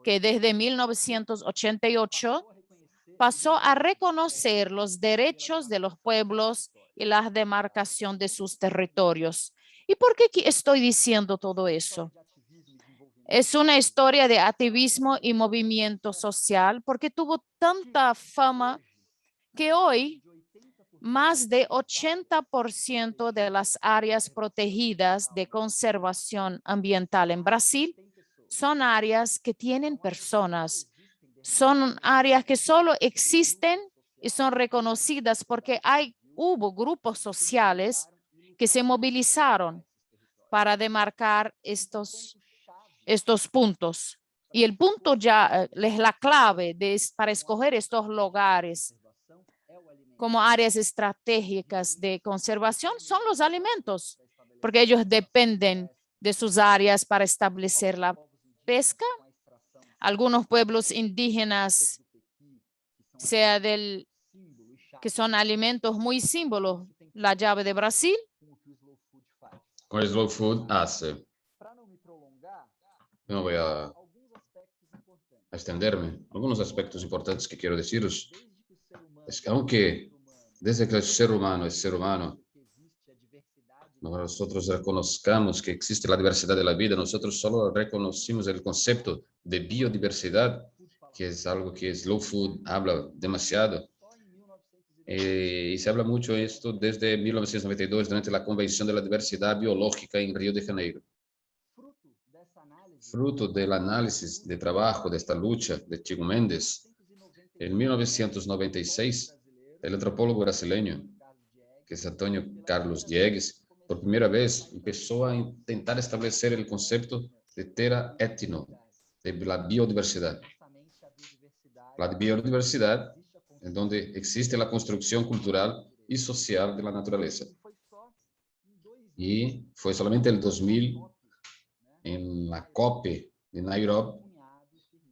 que desde 1988 pasó a reconocer los derechos de los pueblos y la demarcación de sus territorios. ¿Y por qué estoy diciendo todo eso? Es una historia de activismo y movimiento social porque tuvo tanta fama que hoy más de 80% de las áreas protegidas de conservación ambiental en Brasil son áreas que tienen personas. Son áreas que solo existen y son reconocidas porque hubo grupos sociales que se movilizaron para demarcar estos puntos. Y el punto ya es la clave para escoger estos lugares como áreas estratégicas de conservación son los alimentos, porque ellos dependen de sus áreas para establecer la pesca. Algunos pueblos indígenas, que son alimentos muy símbolos, la llave de Brasil. Con el slow food hace. No voy a extenderme. Algunos aspectos importantes que quiero deciros es que aunque desde que el ser humano es ser humano, nosotros reconozcamos que existe la diversidad de la vida, nosotros solo reconocimos el concepto de biodiversidad, que es algo que Slow Food habla demasiado. Y se habla mucho de esto desde 1992, durante la Convención de la Diversidad Biológica en Río de Janeiro. Fruto del análisis de trabajo de esta lucha de Tiago Mendes, en 1996, el antropólogo brasileño, que es Antonio Carlos Diegues, por primera vez empezó a intentar establecer el concepto de terra etno, de la biodiversidad. La biodiversidad en donde existe la construcción cultural y social de la naturaleza. Y fue solamente el 2000, en la COP de Nairobi,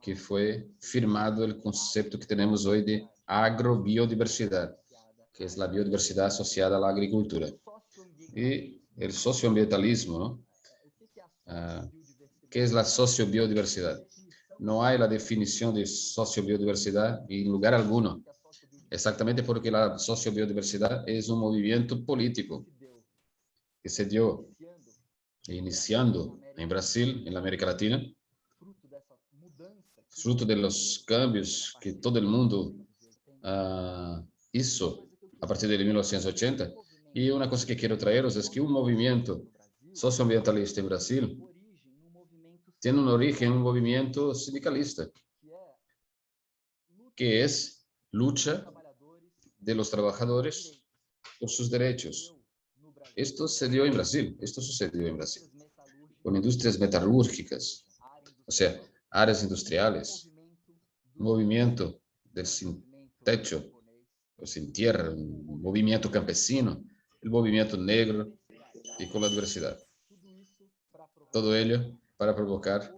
que fue firmado el concepto que tenemos hoy de agrobiodiversidad, que es la biodiversidad asociada a la agricultura. Y el socioambientalismo, ¿no? ¿Qué es la sociobiodiversidad? No hay la definición de sociobiodiversidad en lugar alguno, exactamente porque la sociobiodiversidad es un movimiento político que se dio iniciando en Brasil, en la América Latina, fruto de los cambios que todo el mundo hizo a partir de 1980. Y una cosa que quiero traeros es que un movimiento socioambientalista en Brasil tiene un origen en un movimiento sindicalista, que es lucha de los trabajadores por sus derechos. Esto se dio en Brasil, esto sucedió en Brasil, con industrias metalúrgicas, o sea, áreas industriales, movimiento del sin techo, o sin tierra, un movimiento campesino, el movimiento negro y con la diversidad. Todo ello para provocar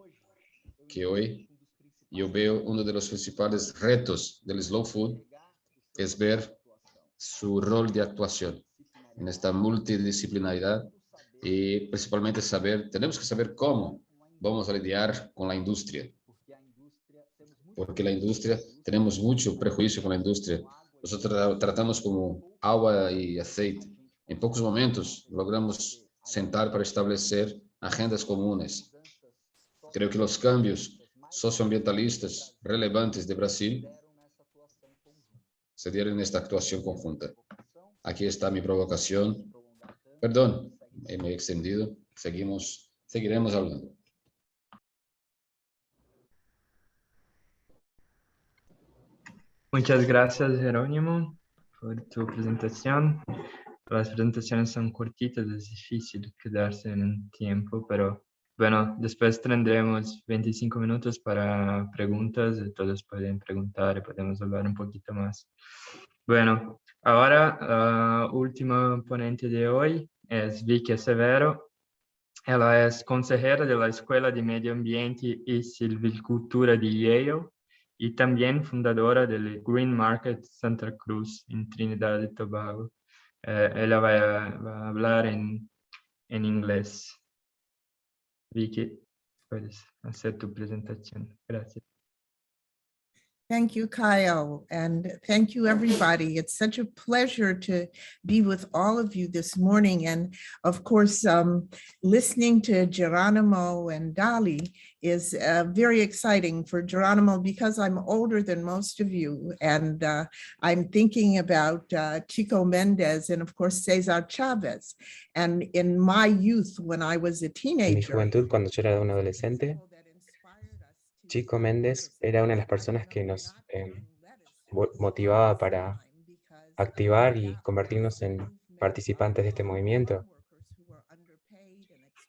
que hoy yo veo uno de los principales retos del slow food es ver su rol de actuación en esta multidisciplinaridad y principalmente tenemos que saber cómo vamos a lidiar con la industria, porque la industria, tenemos mucho prejuicio con la industria. Nosotros tratamos como agua y aceite. En pocos momentos logramos sentar para establecer agendas comunes. Creo que los cambios socioambientalistas relevantes de Brasil se dieron en esta actuación conjunta. Aquí está mi provocación. Perdón, me he extendido. Seguiremos hablando. Muchas gracias, Jerónimo, por tu presentación. Las presentaciones son cortitas, es difícil quedarse en un tiempo, pero bueno, después tendremos 25 minutos para preguntas y todos pueden preguntar y podemos hablar un poquito más. Bueno, ahora la última ponente de hoy es Vicky Severo. Ela es consejera de la Escuela de Medio Ambiente y Silvicultura de Yale y también fundadora del Green Market Santa Cruz en Trinidad y Tobago. Ella va a hablar en inglés. Vicky, puedes hacer tu presentación. Gracias. Thank you, Kyle, and thank you, everybody. It's such a pleasure to be with all of you this morning. And of course, listening to Geronimo and Dali is very exciting for Geronimo because I'm older than most of you. And I'm thinking about Chico Mendes and of course, Cesar Chavez. And in my youth, when I was a teenager, En mi juventud, cuando yo era un adolescente, Chico Méndez era una de las personas que nos motivaba para activar y convertirnos en participantes de este movimiento.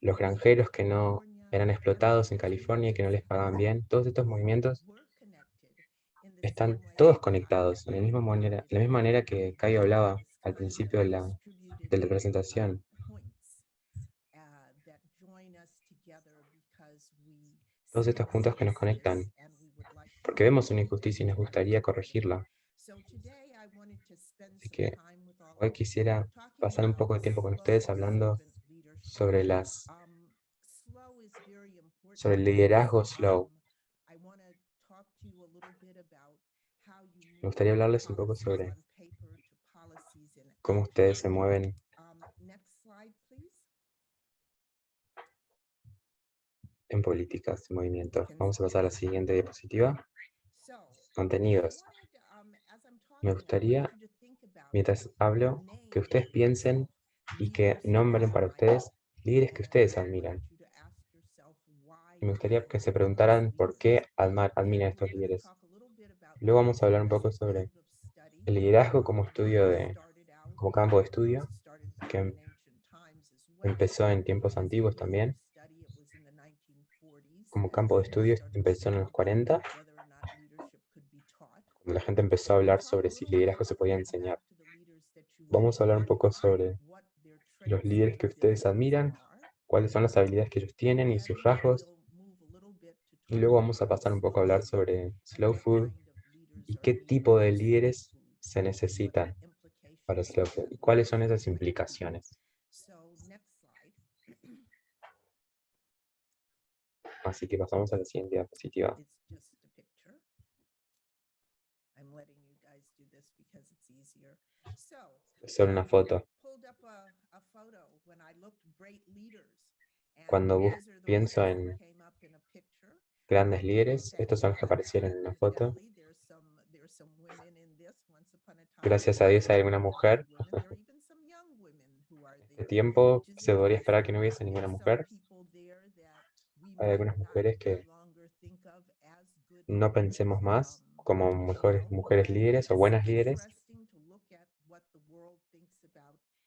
Los granjeros que no eran explotados en California y que no les pagaban bien, todos estos movimientos están todos conectados, de la misma manera que Caio hablaba al principio de la presentación. Todos estos puntos que nos conectan, porque vemos una injusticia y nos gustaría corregirla. Así que hoy quisiera pasar un poco de tiempo con ustedes hablando sobre el liderazgo slow. Me gustaría hablarles un poco sobre cómo ustedes se mueven en políticas de movimiento. Vamos a pasar a la siguiente diapositiva. Contenidos. Me gustaría, mientras hablo, que ustedes piensen y que nombren para ustedes líderes que ustedes admiran. Y me gustaría que se preguntaran por qué admiran a estos líderes. Luego vamos a hablar un poco sobre el liderazgo como campo de estudio, que empezó en tiempos antiguos también. Como campo de estudio empezó en los 40, cuando la gente empezó a hablar sobre si liderazgo se podía enseñar. Vamos a hablar un poco sobre los líderes que ustedes admiran, cuáles son las habilidades que ellos tienen y sus rasgos. Y luego vamos a pasar un poco a hablar sobre Slow Food y qué tipo de líderes se necesitan para Slow Food y cuáles son esas implicaciones. Así que pasamos a la siguiente diapositiva. Es solo una foto. Cuando pienso en grandes líderes, estos son los que aparecieron en una foto. Gracias a Dios hay alguna mujer. Este tiempo se podría esperar que no hubiese ninguna mujer. Hay algunas mujeres que no pensemos más como mejores mujeres líderes o buenas líderes.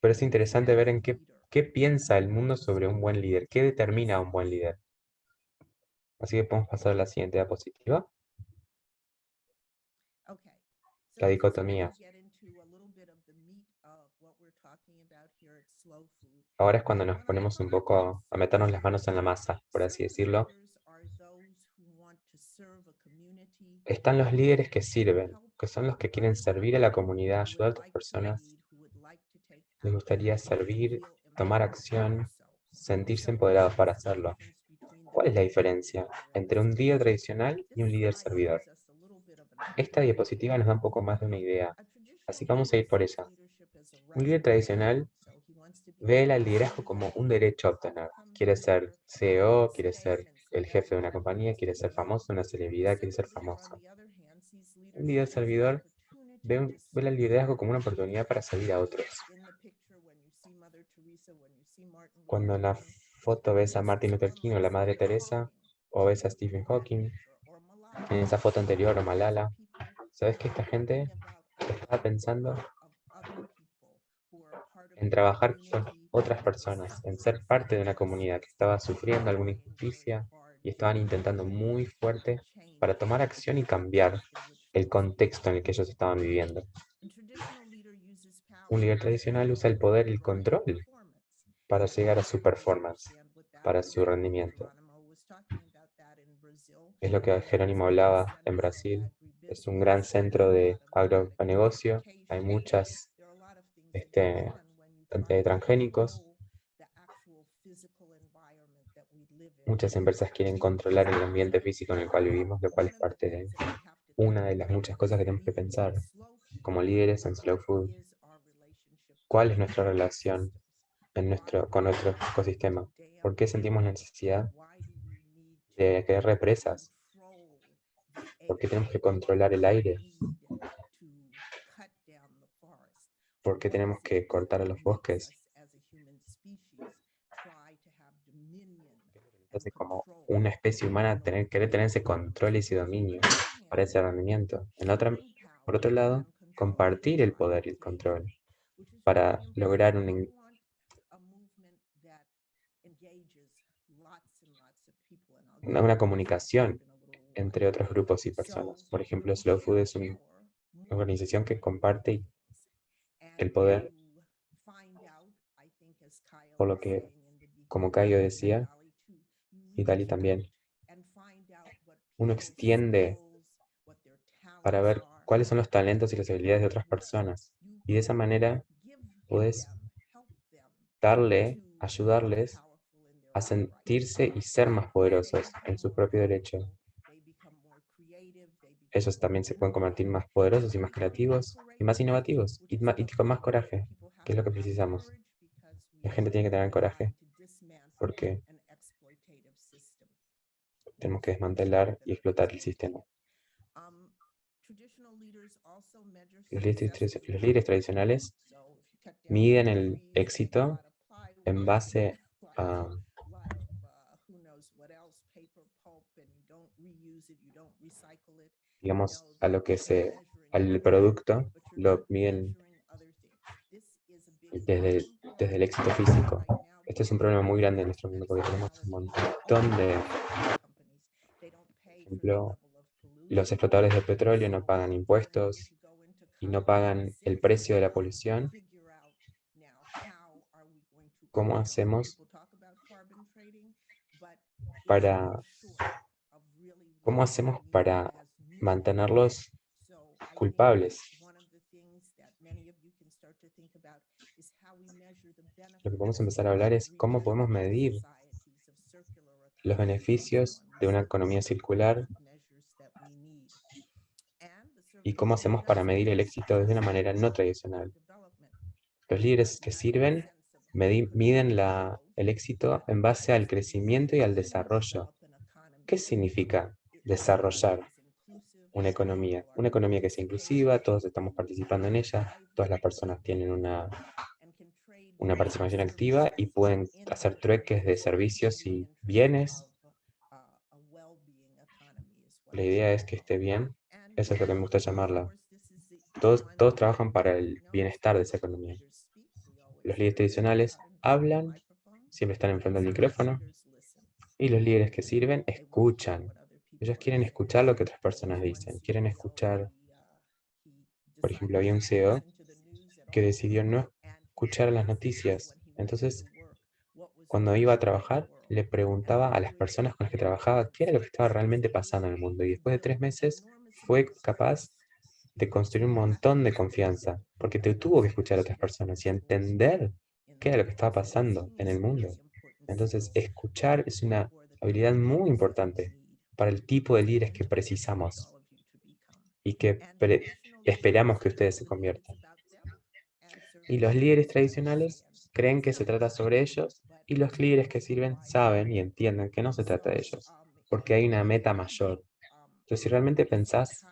Pero es interesante ver en qué piensa el mundo sobre un buen líder, qué determina a un buen líder. Así que podemos pasar a la siguiente diapositiva. La dicotomía. Ahora es cuando nos ponemos un poco a meternos las manos en la masa, por así decirlo. Están los líderes que sirven, que son los que quieren servir a la comunidad, ayudar a otras personas. Les gustaría servir, tomar acción, sentirse empoderados para hacerlo. ¿Cuál es la diferencia entre un líder tradicional y un líder servidor? Esta diapositiva nos da un poco más de una idea, así que vamos a ir por ella. Un líder tradicional ve el liderazgo como un derecho a obtener. Quiere ser CEO, quiere ser el jefe de una compañía, quiere ser famoso, una celebridad, quiere ser famoso. Un líder servidor ve el liderazgo como una oportunidad para servir a otros. Cuando en la foto ves a Martin Luther King o la Madre Teresa, o ves a Stephen Hawking, en esa foto anterior o Malala, ¿sabes que esta gente estaba pensando en trabajar con otras personas, en ser parte de una comunidad que estaba sufriendo alguna injusticia y estaban intentando muy fuerte para tomar acción y cambiar el contexto en el que ellos estaban viviendo? Un líder tradicional usa el poder y el control para llegar a su performance, para su rendimiento. Es lo que Jerónimo hablaba en Brasil. Es un gran centro de agronegocio. Hay muchas transgénicos. Muchas empresas quieren controlar el ambiente físico en el cual vivimos, lo cual es parte de una de las muchas cosas que tenemos que pensar como líderes en Slow Food. ¿Cuál es nuestra relación con nuestro ecosistema? ¿Por qué sentimos la necesidad de crear represas? ¿Por qué tenemos que controlar el aire? ¿Por qué tenemos que cortar a los bosques? Entonces, como una especie humana, querer tener ese control y ese dominio para ese rendimiento. Por otro lado, compartir el poder y el control para lograr una comunicación entre otros grupos y personas. Por ejemplo, Slow Food es una organización que comparte el poder, por lo que, como Caio decía, y Dali también, uno extiende para ver cuáles son los talentos y las habilidades de otras personas. Y de esa manera puedes ayudarles a sentirse y ser más poderosos en su propio derecho. Ellos también se pueden convertir más poderosos y más creativos y más innovativos y con más coraje, que es lo que precisamos. La gente tiene que tener coraje porque tenemos que desmantelar y explotar el sistema. Los líderes tradicionales miden el éxito en base a, digamos, al producto, lo miden desde el éxito físico. Este es un problema muy grande en nuestro mundo porque tenemos un montón de, por ejemplo, los explotadores de petróleo no pagan impuestos y no pagan el precio de la polución. ¿Cómo hacemos para mantenerlos culpables? Lo que podemos empezar a hablar es cómo podemos medir los beneficios de una economía circular y cómo hacemos para medir el éxito de una manera no tradicional. Los líderes que sirven miden el éxito en base al crecimiento y al desarrollo. ¿Qué significa desarrollar una economía? Una economía que sea inclusiva, todos estamos participando en ella, todas las personas tienen una participación activa y pueden hacer trueques de servicios y bienes. La idea es que esté bien, eso es lo que me gusta llamarla. Todos trabajan para el bienestar de esa economía. Los líderes tradicionales hablan, siempre están enfrente del micrófono, y los líderes que sirven escuchan. Ellos quieren escuchar lo que otras personas dicen, quieren escuchar. Por ejemplo, había un CEO que decidió no escuchar las noticias. Entonces, cuando iba a trabajar, le preguntaba a las personas con las que trabajaba qué era lo que estaba realmente pasando en el mundo. Y después de 3 meses fue capaz de construir un montón de confianza, porque tuvo que escuchar a otras personas y entender qué era lo que estaba pasando en el mundo. Entonces, escuchar es una habilidad muy importante para el tipo de líderes que precisamos y que esperamos que ustedes se conviertan. Y los líderes tradicionales creen que se trata sobre ellos, y los líderes que sirven saben y entienden que no se trata de ellos, porque hay una meta mayor. Entonces, si realmente pensás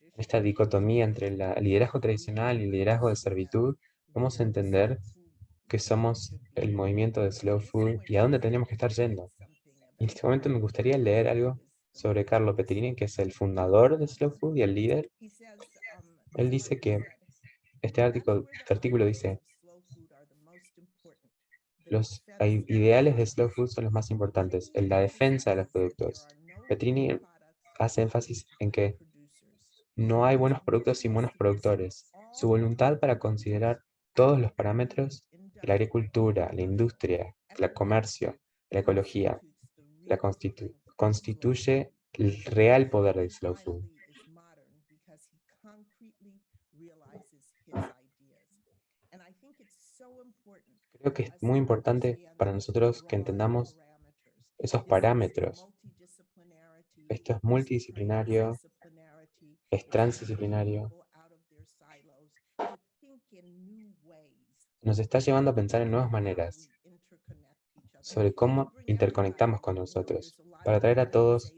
en esta dicotomía entre el liderazgo tradicional y el liderazgo de servitud, vamos a entender que somos el movimiento de Slow Food y a dónde tenemos que estar yendo. Y en este momento me gustaría leer algo sobre Carlo Petrini, que es el fundador de Slow Food y el líder. Él dice que este artículo dice: los ideales de Slow Food son los más importantes, en la defensa de los productos. Petrini hace énfasis en que no hay buenos productos sin buenos productores. Su voluntad para considerar todos los parámetros de la agricultura, la industria, el comercio, la ecología, constituye el real poder de Slow Food. Creo que es muy importante para nosotros que entendamos esos parámetros. Esto es multidisciplinario, es transdisciplinario, nos está llevando a pensar en nuevas maneras sobre cómo interconectamos con nosotros. Para atraer a todos,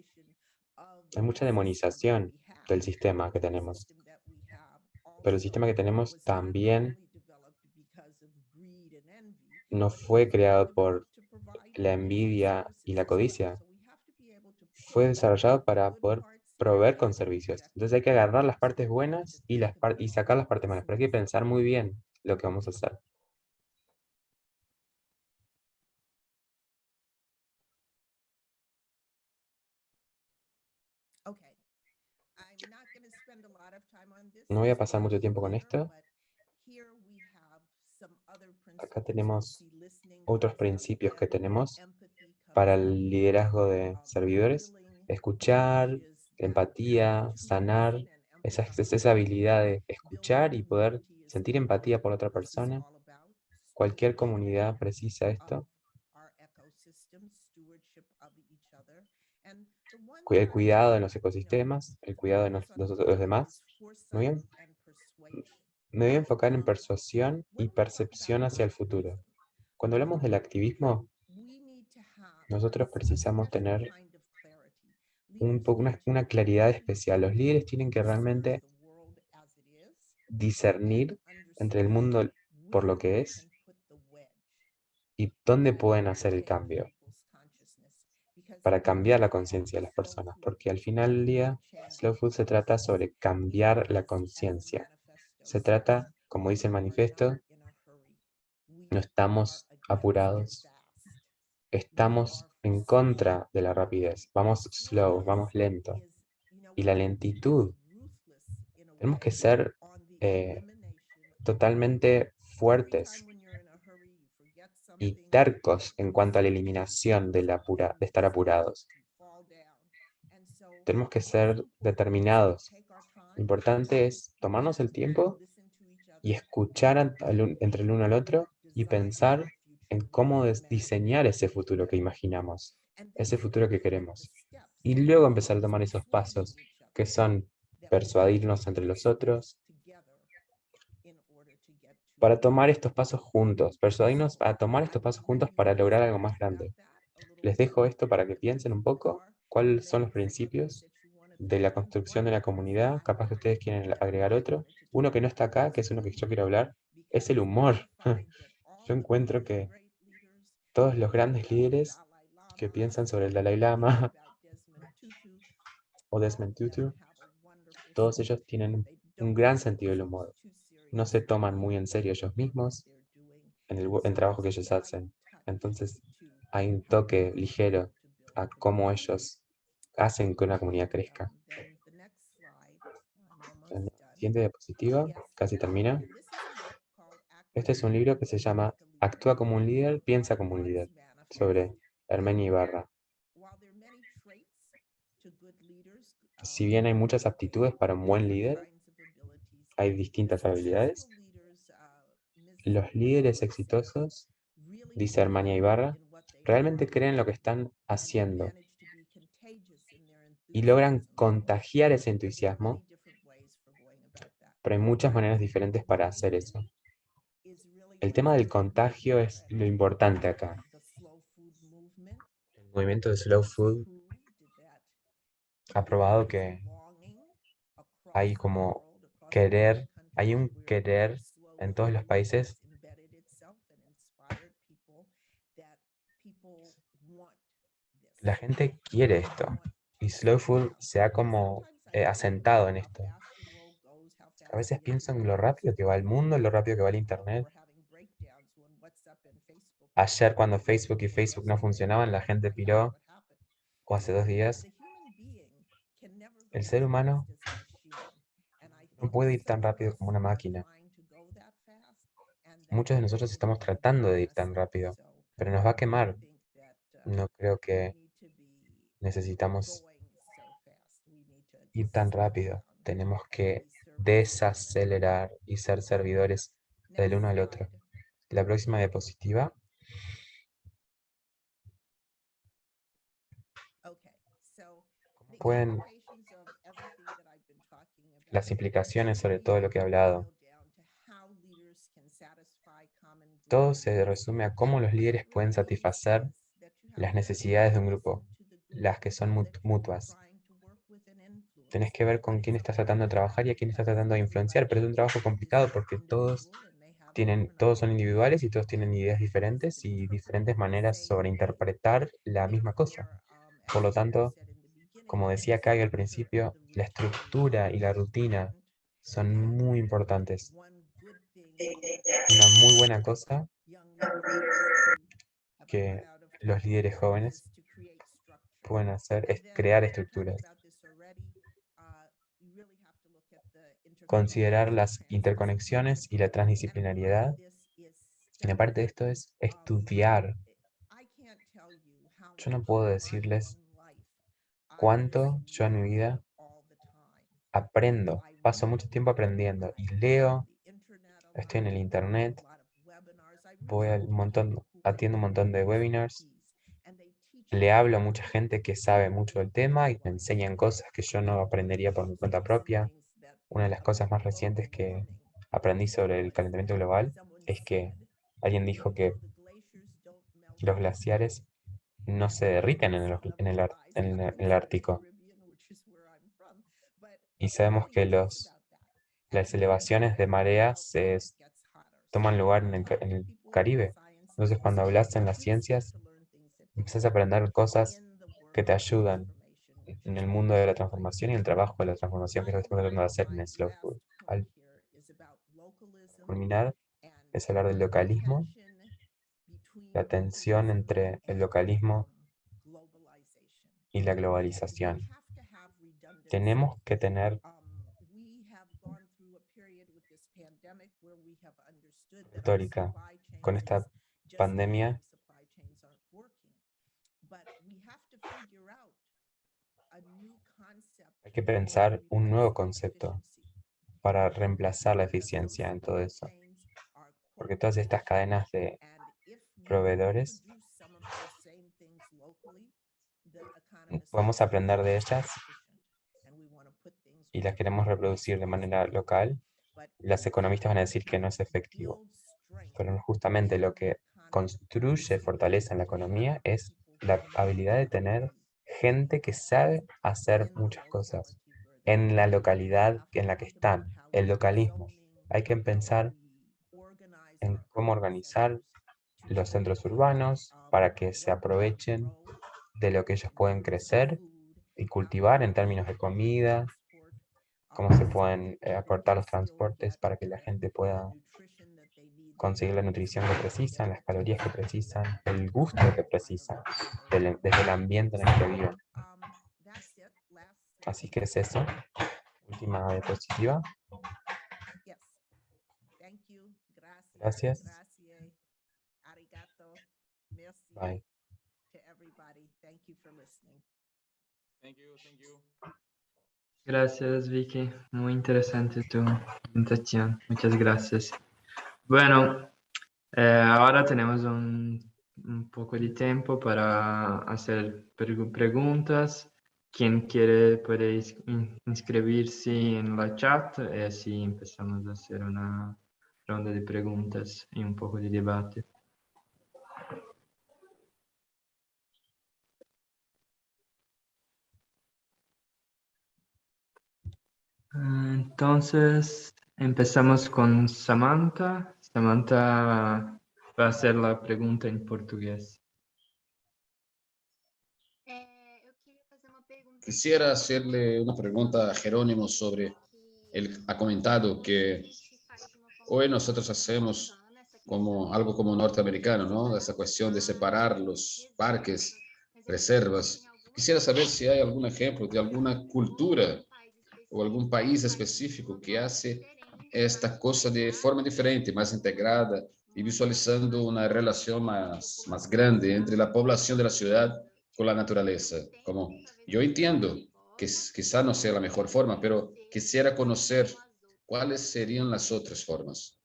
hay mucha demonización del sistema que tenemos. Pero el sistema que tenemos también no fue creado por la envidia y la codicia. Fue desarrollado para poder proveer con servicios. Entonces hay que agarrar las partes buenas y sacar las partes malas. Pero hay que pensar muy bien lo que vamos a hacer. No voy a pasar mucho tiempo con esto. Acá tenemos otros principios que tenemos para el liderazgo de servidores. Escuchar, empatía, sanar, esa habilidad de escuchar y poder sentir empatía por otra persona. Cualquier comunidad precisa esto. El cuidado de los ecosistemas, el cuidado de los demás. Muy bien. Me voy a enfocar en persuasión y percepción hacia el futuro. Cuando hablamos del activismo, nosotros precisamos tener una claridad especial. Los líderes tienen que realmente discernir entre el mundo por lo que es y dónde pueden hacer el cambio para cambiar la conciencia de las personas. Porque al final del día, Slow Food se trata sobre cambiar la conciencia. Se trata, como dice el manifiesto, no estamos apurados. Estamos en contra de la rapidez. Vamos slow, vamos lento. Y la lentitud, tenemos que ser totalmente fuertes y tercos en cuanto a la eliminación de estar apurados. Tenemos que ser determinados. Lo importante es tomarnos el tiempo y escuchar entre el uno al otro y pensar en cómo diseñar ese futuro que imaginamos, ese futuro que queremos. Y luego empezar a tomar esos pasos que son persuadirnos entre los otros, para tomar estos pasos juntos, persuadirnos a tomar estos pasos juntos para lograr algo más grande. Les dejo esto para que piensen un poco cuáles son los principios de la construcción de la comunidad. Capaz que ustedes quieren agregar otro. Uno que no está acá, que es uno que yo quiero hablar, es el humor. Yo encuentro que todos los grandes líderes que piensan sobre el Dalai Lama o Desmond Tutu, todos ellos tienen un gran sentido del humor. No se toman muy en serio ellos mismos en el trabajo que ellos hacen. Entonces hay un toque ligero a cómo ellos hacen que una comunidad crezca. En la siguiente diapositiva, casi termina. Este es un libro que se llama Actúa como un líder, piensa como un líder, sobre Hermenia Ibarra. Si bien hay muchas aptitudes para un buen líder, hay distintas habilidades. Los líderes exitosos, dice Hermenia Ibarra, realmente creen lo que están haciendo y logran contagiar ese entusiasmo, pero hay muchas maneras diferentes para hacer eso. El tema del contagio es lo importante acá. El movimiento de Slow Food ha probado que hay como querer, hay un querer en todos los países la gente quiere esto y Slow Food se ha como asentado en esto. A veces pienso en lo rápido que va el mundo, lo rápido que va el internet. Ayer cuando Facebook y Facebook no funcionaban, la gente piró, o hace 2 días. El ser humano no puede ir tan rápido como una máquina. Muchos de nosotros estamos tratando de ir tan rápido, pero nos va a quemar. No creo que necesitamos ir tan rápido. Tenemos que desacelerar y ser servidores del uno al otro. La próxima diapositiva. Pueden las implicaciones sobre todo lo que he hablado. Todo se resume a cómo los líderes pueden satisfacer las necesidades de un grupo, las que son mutuas. Tenés que ver con quién estás tratando de trabajar y a quién estás tratando de influenciar, pero es un trabajo complicado porque todos son individuales y todos tienen ideas diferentes y diferentes maneras sobre interpretar la misma cosa. Por lo tanto, como decía Kai al principio, la estructura y la rutina son muy importantes. Una muy buena cosa que los líderes jóvenes pueden hacer es crear estructuras. Considerar las interconexiones y la transdisciplinariedad. Y aparte de esto es estudiar. Yo no puedo decirles cuánto yo en mi vida aprendo. Paso mucho tiempo aprendiendo y leo, estoy en el internet, atiendo un montón de webinars, le hablo a mucha gente que sabe mucho del tema y me enseñan cosas que yo no aprendería por mi cuenta propia. Una de las cosas más recientes que aprendí sobre el calentamiento global es que alguien dijo que los glaciares no se derriten en el Ártico. Y sabemos que las elevaciones de marea toman lugar en el Caribe. Entonces, cuando hablas en las ciencias, empiezas a aprender cosas que te ayudan en el mundo de la transformación y el trabajo de la transformación, que es lo que estamos tratando de hacer en Slow Food. Al culminar, es hablar del localismo, la tensión entre el localismo y la globalización. Tenemos que tener retórica con esta pandemia. Hay que pensar un nuevo concepto para reemplazar la eficiencia en todo eso. Porque todas estas cadenas de proveedores, podemos aprender de ellas y las queremos reproducir de manera local. Las economistas van a decir que no es efectivo. Pero justamente lo que construye fortaleza en la economía es la habilidad de tener gente que sabe hacer muchas cosas en la localidad en la que están, el localismo. Hay que pensar en cómo organizar los centros urbanos para que se aprovechen de lo que ellos pueden crecer y cultivar en términos de comida, cómo se pueden aportar los transportes para que la gente pueda conseguir la nutrición que precisan, las calorías que precisan, el gusto que precisan, desde el ambiente en el que viven. Así que es eso. Última diapositiva. Gracias. Bye. Gracias, Vicky. Muy interesante tu presentación. Muchas gracias. Bueno, ahora tenemos un poco de tiempo para hacer preguntas. Quien quiere puede inscribirse en la chat y así empezamos a hacer una ronda de preguntas y un poco de debate. Entonces, empezamos con Samantha. Samantha va a hacer la pregunta en portugués. Quisiera hacerle una pregunta a Jerónimo sobre, él ha comentado que hoy nosotros hacemos como algo como norteamericano, ¿no? Esa cuestión de separar los parques, reservas. Quisiera saber si hay algún ejemplo de alguna cultura o algún país específico que hace esta cosa de forma diferente, más integrada y visualizando una relación más grande entre la población de la ciudad con la naturaleza. Como yo entiendo que quizá no sea la mejor forma, pero quisiera conocer cuáles serían las otras formas.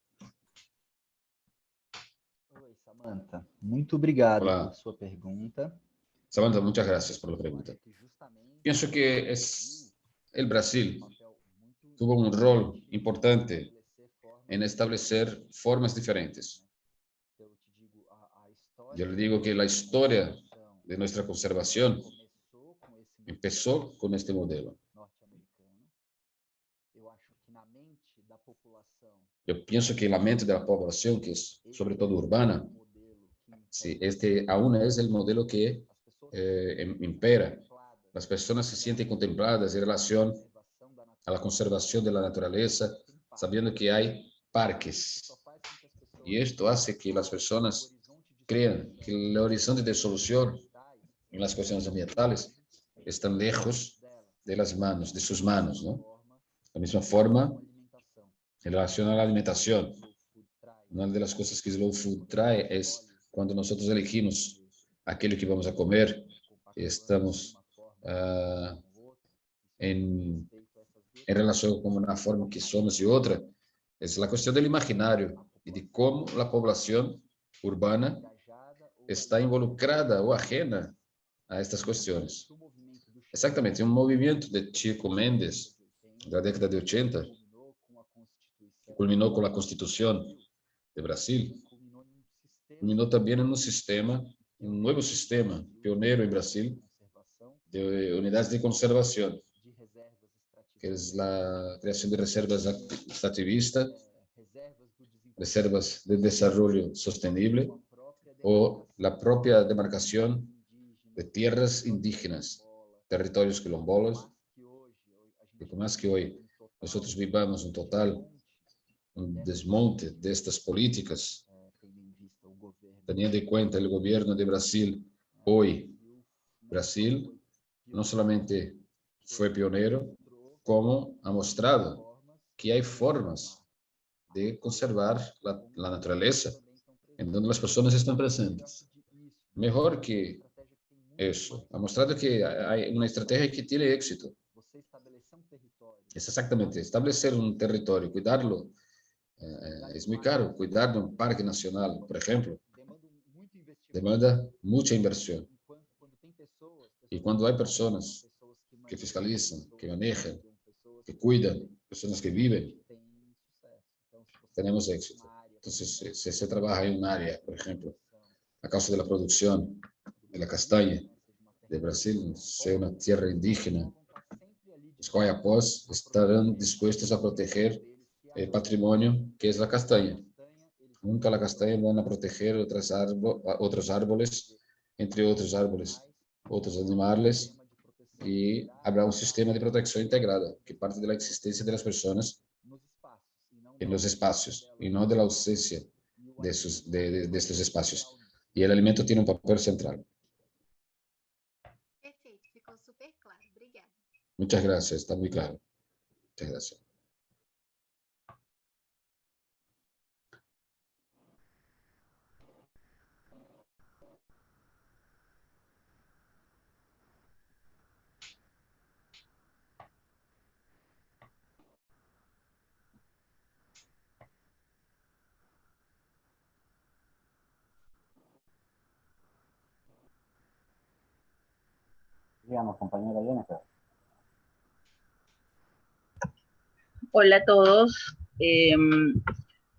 Oi, Samantha. Muito obrigado Hola. por sua pergunta. Samantha, muchas gracias por la pregunta. Pienso que es el Brasil tuvo un rol importante en establecer formas diferentes. Yo le digo que la historia de nuestra conservación empezó con este modelo. Yo pienso que la mente de la población, que es sobre todo urbana, sí, este aún es el modelo que impera. Las personas se sienten contempladas en relación a la conservación de la naturaleza, sabiendo que hay parques. Y esto hace que las personas crean que el horizonte de solución en las cuestiones ambientales están lejos de las manos, de sus manos, ¿no? De la misma forma, en relación a la alimentación, una de las cosas que Slow Food trae es cuando nosotros elegimos aquello que vamos a comer, estamos en relación con una forma que somos y otra, es la cuestión del imaginario y de cómo la población urbana está involucrada o ajena a estas cuestiones. Exactamente, un movimiento de Chico Mendes, de la década de 80, que culminó con la Constitución de Brasil, culminó también en un sistema, un nuevo sistema pionero en Brasil, de unidades de conservación, que es la creación de reservas extractivistas, reservas de desarrollo sostenible o la propia demarcación de tierras indígenas, territorios quilombolas, y por más que hoy nosotros vivamos un desmonte de estas políticas, teniendo en cuenta el gobierno de Brasil hoy, Brasil no solamente fue pionero, como ha mostrado que hay formas de conservar la naturaleza en donde las personas están presentes. Mejor que eso, ha mostrado que hay una estrategia que tiene éxito. Es exactamente, establecer un territorio, cuidarlo, es muy caro. Cuidar de un parque nacional, por ejemplo, demanda mucha inversión. Y cuando hay personas que fiscalizan, que manejan, que cuidan, personas que viven, tenemos éxito. Entonces, si se trabaja en un área, por ejemplo, a causa de la producción de la castaña de Brasil, sea una tierra indígena, los Coyapós estarán dispuestos a proteger el patrimonio que es la castaña. Nunca la castaña van a proteger otros árboles, entre otros árboles, otros animales, y habrá un sistema de protección integrada que parte de la existencia de las personas en los espacios y no de la ausencia de estos espacios. Y el alimento tiene un papel central. Perfeito, ficou super claro. Obrigada. Muchas gracias, está muy claro. Muchas gracias. Digamos, compañera Jennifer. Hola a todos.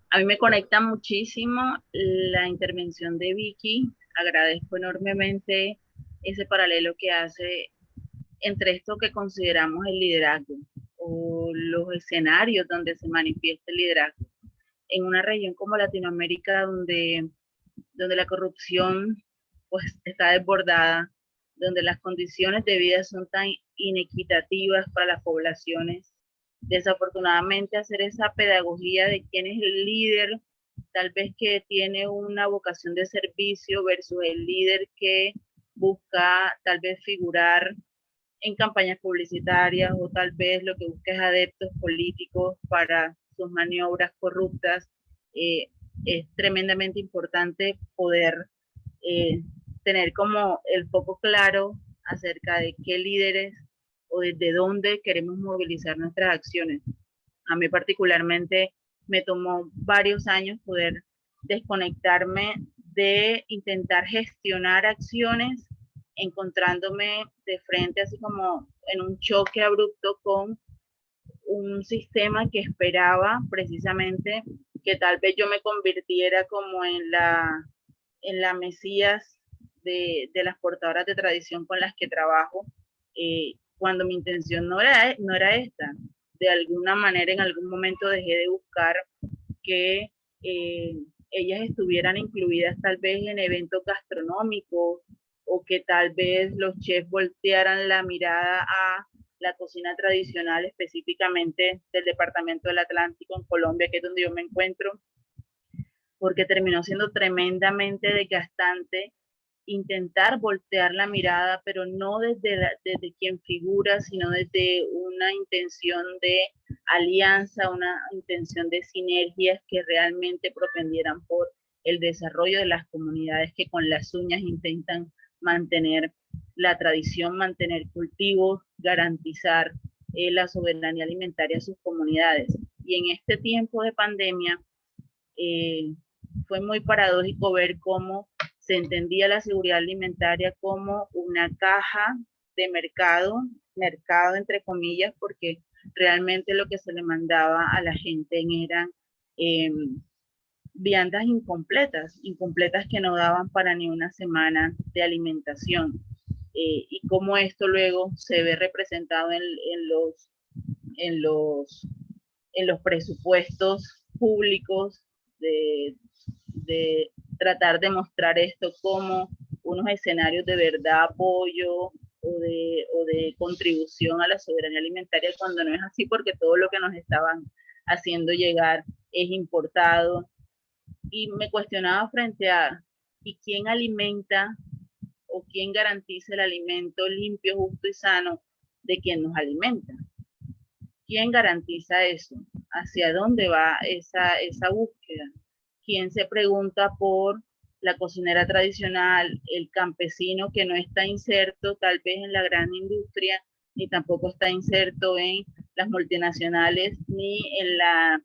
A mí me conecta muchísimo la intervención de Vicky. Agradezco enormemente ese paralelo que hace entre esto que consideramos el liderazgo o los escenarios donde se manifiesta el liderazgo. En una región como Latinoamérica donde la corrupción pues está desbordada, donde las condiciones de vida son tan inequitativas para las poblaciones, desafortunadamente hacer esa pedagogía de quién es el líder, tal vez que tiene una vocación de servicio versus el líder que busca tal vez figurar en campañas publicitarias o tal vez lo que busca es adeptos políticos para sus maniobras corruptas. Es tremendamente importante poder tener como el foco claro acerca de qué líderes o desde dónde queremos movilizar nuestras acciones. A mí particularmente me tomó varios años poder desconectarme de intentar gestionar acciones, encontrándome de frente así como en un choque abrupto con un sistema que esperaba precisamente que tal vez yo me convirtiera como en la mesías de las portadoras de tradición con las que trabajo, cuando mi intención no era esta. De alguna manera, en algún momento dejé de buscar que ellas estuvieran incluidas tal vez en eventos gastronómicos, o que tal vez los chefs voltearan la mirada a la cocina tradicional, específicamente del departamento del Atlántico en Colombia, que es donde yo me encuentro, porque terminó siendo tremendamente desgastante intentar voltear la mirada, pero no desde quien figura, sino desde una intención de alianza, una intención de sinergias que realmente propendieran por el desarrollo de las comunidades que con las uñas intentan mantener la tradición, mantener cultivos, garantizar la soberanía alimentaria de sus comunidades. Y en este tiempo de pandemia fue muy paradójico ver cómo se entendía la seguridad alimentaria como una caja de mercado entre comillas, porque realmente lo que se le mandaba a la gente eran viandas incompletas que no daban para ni una semana de alimentación. Y cómo esto luego se ve representado en los presupuestos públicos de tratar de mostrar esto como unos escenarios de verdad, apoyo o de contribución a la soberanía alimentaria, cuando no es así, porque todo lo que nos estaban haciendo llegar es importado. Y me cuestionaba frente a, ¿y quién alimenta o quién garantiza el alimento limpio, justo y sano de quien nos alimenta? ¿Quién garantiza eso? ¿Hacia dónde va esa búsqueda? ¿Quién se pregunta por la cocinera tradicional, el campesino que no está inserto tal vez en la gran industria, ni tampoco está inserto en las multinacionales, ni en la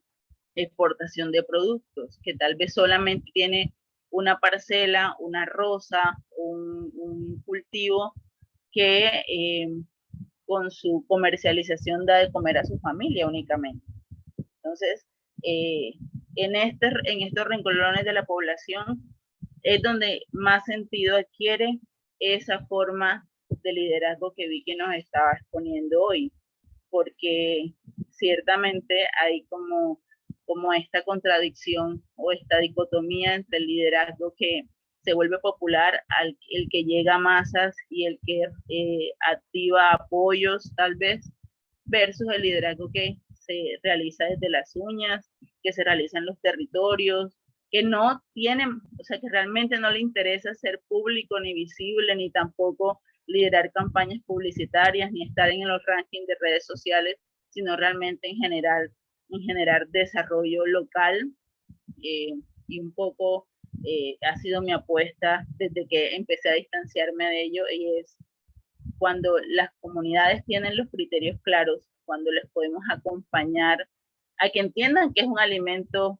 exportación de productos, que tal vez solamente tiene una parcela, una roza, un cultivo que con su comercialización da de comer a su familia únicamente? Entonces, en estos renglones de la población es donde más sentido adquiere esa forma de liderazgo que Vicky nos estaba exponiendo hoy, porque ciertamente hay como esta contradicción o esta dicotomía entre el liderazgo que se vuelve popular, el que llega a masas y el que activa apoyos tal vez, versus el liderazgo que se realiza desde las uñas, que se realiza en los territorios, que no tienen, o sea, que realmente no le interesa ser público ni visible, ni tampoco liderar campañas publicitarias, ni estar en los rankings de redes sociales, sino realmente en generar desarrollo local. Y un poco ha sido mi apuesta desde que empecé a distanciarme de ello, y es cuando las comunidades tienen los criterios claros, cuando les podemos acompañar a que entiendan que es un alimento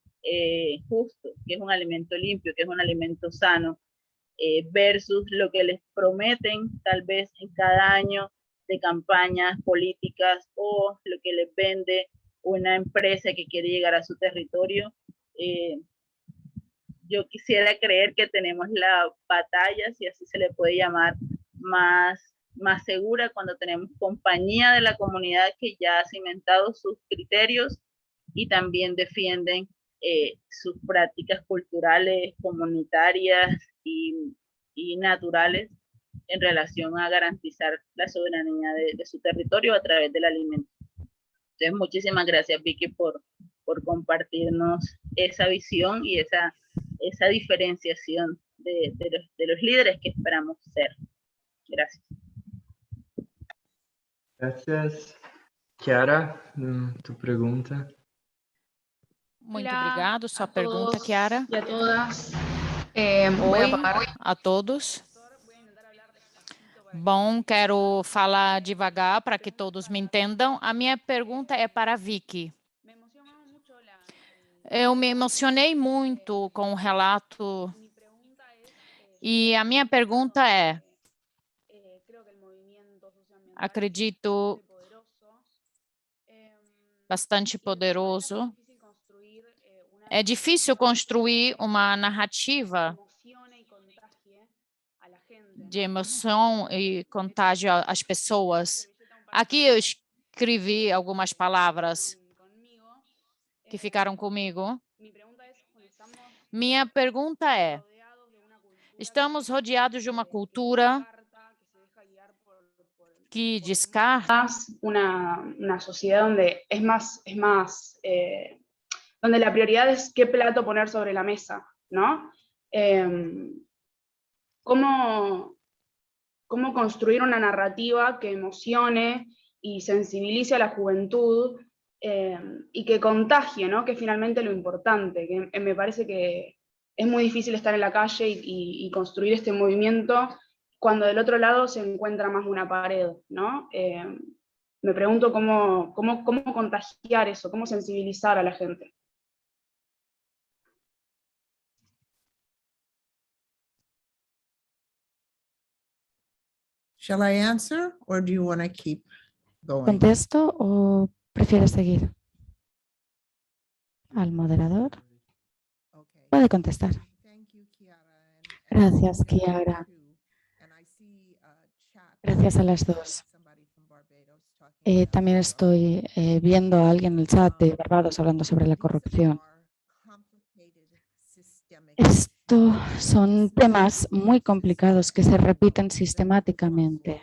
justo, que es un alimento limpio, que es un alimento sano, versus lo que les prometen tal vez en cada año de campañas políticas, o lo que les vende una empresa que quiere llegar a su territorio. Yo quisiera creer que tenemos la batalla, si así se le puede llamar, más segura cuando tenemos compañía de la comunidad que ya ha cimentado sus criterios y también defienden sus prácticas culturales, comunitarias y naturales en relación a garantizar la soberanía de su territorio a través del alimento. Entonces, muchísimas gracias, Vicky, por compartirnos esa visión y esa diferenciación de los líderes que esperamos ser. Gracias. Gracias. Chiara, tu pregunta. Muito obrigado. Sua pergunta, Chiara. E a todas. Oi a todos. Bom, quero falar devagar para que todos me entendam. A minha pergunta é para a Vicky. Eu me emocionei muito com o relato e a minha pergunta é: acredito bastante poderoso. É difícil construir uma narrativa de emoção e contágio às pessoas. Aqui eu escrevi algumas palavras que ficaram comigo. Minha pergunta é: estamos rodeados de uma cultura que descarta una sociedad donde donde la prioridad es qué plato poner sobre la mesa, ¿no? ¿Cómo construir una narrativa que emocione y sensibilice a la juventud y que contagie, ¿no? Que es finalmente lo importante, que me parece que es muy difícil estar en la calle y construir este movimiento cuando del otro lado se encuentra más una pared, ¿no? Me pregunto cómo contagiar eso, cómo sensibilizar a la gente. Shall I answer or do you want to keep going? ¿Contesto o prefieres seguir? Al moderador. Puede contestar. Gracias, Kiara. Gracias a las dos. También estoy viendo a alguien en el chat de Barbados hablando sobre la corrupción. Estos son temas muy complicados que se repiten sistemáticamente.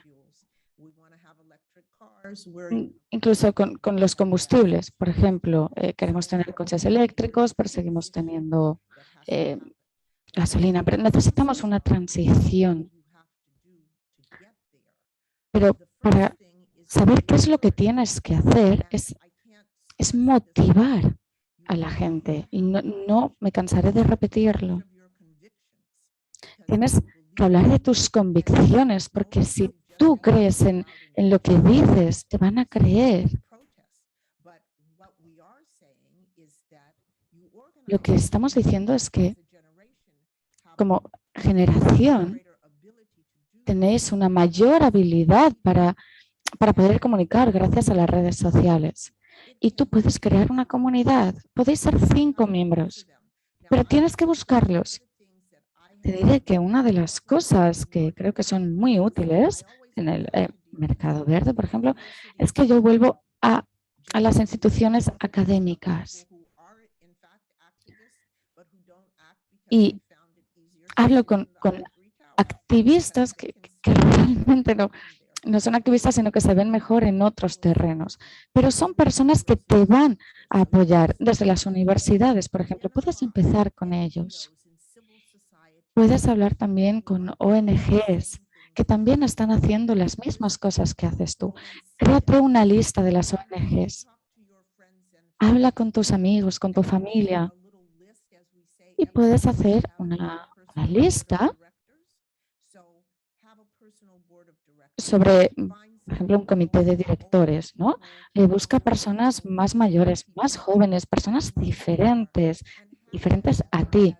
Incluso con los combustibles, por ejemplo, queremos tener coches eléctricos, pero seguimos teniendo gasolina. Pero necesitamos una transición. Pero para saber qué es lo que tienes que hacer es motivar a la gente. Y no me cansaré de repetirlo. Tienes que hablar de tus convicciones, porque si tú crees en lo que dices, te van a creer. Lo que estamos diciendo es que como generación tenéis una mayor habilidad para poder comunicar gracias a las redes sociales. Y tú puedes crear una comunidad. Podéis ser 5 miembros, pero tienes que buscarlos. Te diré que una de las cosas que creo que son muy útiles en el mercado verde, por ejemplo, es que yo vuelvo a las instituciones académicas. Y hablo con activistas que realmente no son activistas, sino que se ven mejor en otros terrenos. Pero son personas que te van a apoyar desde las universidades, por ejemplo. Puedes empezar con ellos. Puedes hablar también con ONGs que también están haciendo las mismas cosas que haces tú. Créate una lista de las ONGs. Habla con tus amigos, con tu familia. Y puedes hacer una lista sobre, por ejemplo, un comité de directores, ¿no? Busca personas más mayores, más jóvenes, personas diferentes a ti.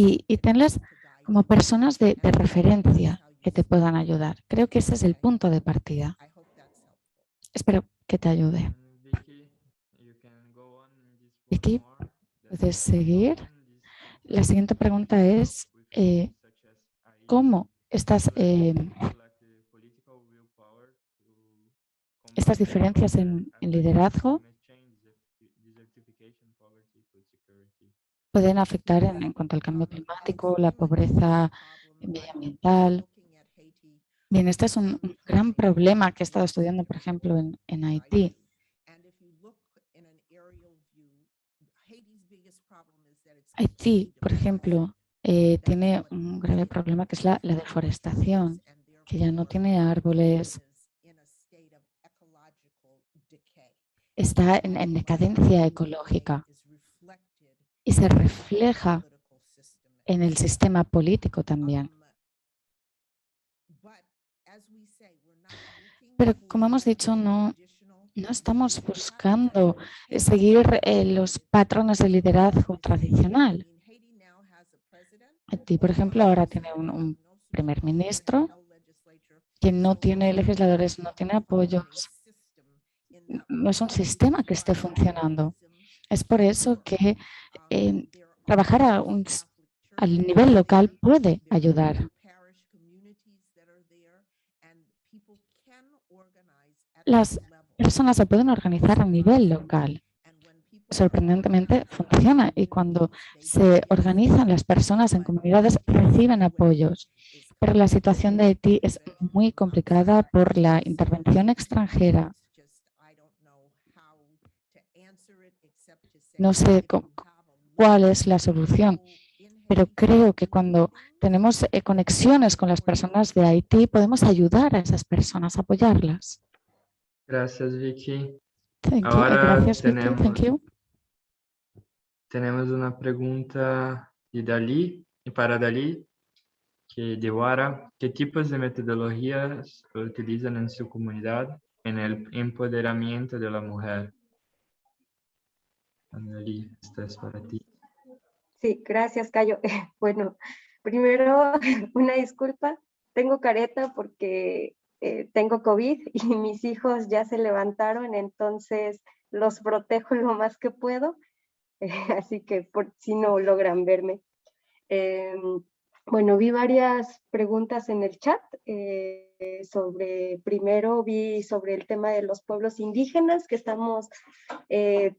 Y tenlas como personas de referencia que te puedan ayudar. Creo que ese es el punto de partida. Espero que te ayude. Vicky, ¿puedes seguir? La siguiente pregunta es, ¿cómo estas diferencias en liderazgo pueden afectar en cuanto al cambio climático, la pobreza medioambiental? Bien, este es un gran problema que he estado estudiando, por ejemplo, en Haití. Haití, por ejemplo, tiene un grave problema que es la deforestación, que ya no tiene árboles. Está en decadencia ecológica y se refleja en el sistema político también. Pero como hemos dicho, no estamos buscando seguir los patrones de liderazgo tradicional. Haití, por ejemplo, ahora tiene un primer ministro que no tiene legisladores, no tiene apoyos. no es un sistema que esté funcionando. Es por eso que trabajar al nivel local puede ayudar. Las personas se pueden organizar a nivel local. Sorprendentemente funciona, y cuando se organizan las personas en comunidades reciben apoyos. Pero la situación de Haití es muy complicada por la intervención extranjera. No sé cuál es la solución, pero creo que cuando tenemos conexiones con las personas de Haití, podemos ayudar a esas personas, apoyarlas. Gracias, Vicky. Ahora gracias, Vicky. Thank you. Tenemos una pregunta de Dalí, y para Dalí, que de Wara, ¿qué tipos de metodologías utilizan en su comunidad en el empoderamiento de la mujer? Dalí, esta es para ti. Sí, gracias, Cayo. Bueno, primero, una disculpa. Tengo careta porque tengo COVID y mis hijos ya se levantaron, entonces los protejo lo más que puedo. Así que por si no logran verme. Bueno, vi varias preguntas en el chat. Primero vi sobre el tema de los pueblos indígenas, que estamos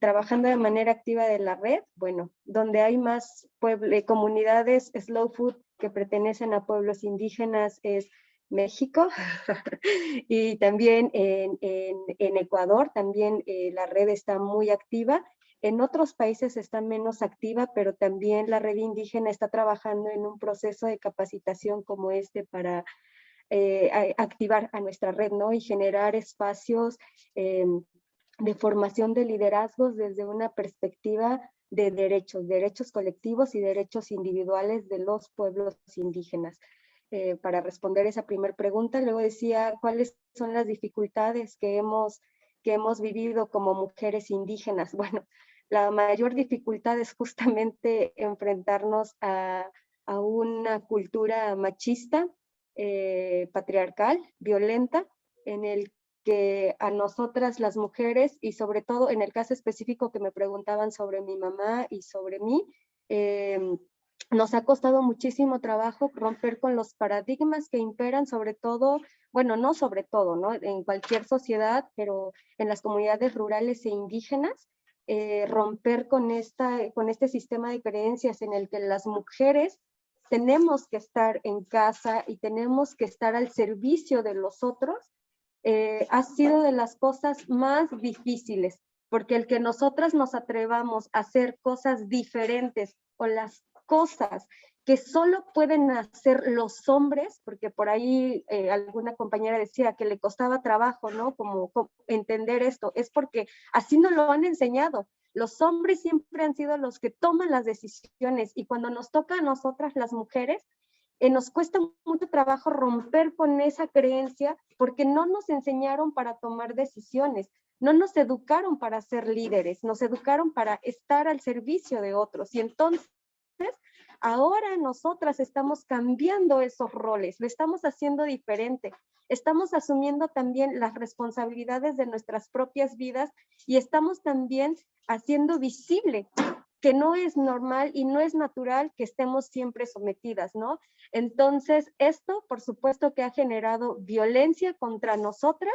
trabajando de manera activa de la red. Bueno, donde hay más comunidades Slow Food que pertenecen a pueblos indígenas es México y también en Ecuador también la red está muy activa. En otros países está menos activa, pero también la red indígena está trabajando en un proceso de capacitación como este para activar a nuestra red, ¿no? Y generar espacios de formación de liderazgos desde una perspectiva de derechos colectivos y derechos individuales de los pueblos indígenas. Para responder esa primera pregunta, luego decía cuáles son las dificultades que hemos vivido como mujeres indígenas. Bueno, la mayor dificultad es justamente enfrentarnos a una cultura machista, patriarcal, violenta, en el que a nosotras las mujeres, y sobre todo en el caso específico que me preguntaban sobre mi mamá y sobre mí, nos ha costado muchísimo trabajo romper con los paradigmas que imperan, sobre todo, bueno, no sobre todo, ¿no? En cualquier sociedad, pero en las comunidades rurales e indígenas, romper con este sistema de creencias en el que las mujeres tenemos que estar en casa y tenemos que estar al servicio de los otros, ha sido de las cosas más difíciles, porque el que nosotras nos atrevamos a hacer cosas diferentes o las cosas que solo pueden hacer los hombres, porque por ahí alguna compañera decía que le costaba trabajo, ¿no? Como entender esto, es porque así nos lo han enseñado. Los hombres siempre han sido los que toman las decisiones, y cuando nos toca a nosotras las mujeres, nos cuesta mucho trabajo romper con esa creencia, porque no nos enseñaron para tomar decisiones, no nos educaron para ser líderes, nos educaron para estar al servicio de otros. Y entonces, ahora nosotras estamos cambiando esos roles, lo estamos haciendo diferente, estamos asumiendo también las responsabilidades de nuestras propias vidas, y estamos también haciendo visible que no es normal y no es natural que estemos siempre sometidas, ¿no? Entonces, esto, por supuesto, que ha generado violencia contra nosotras,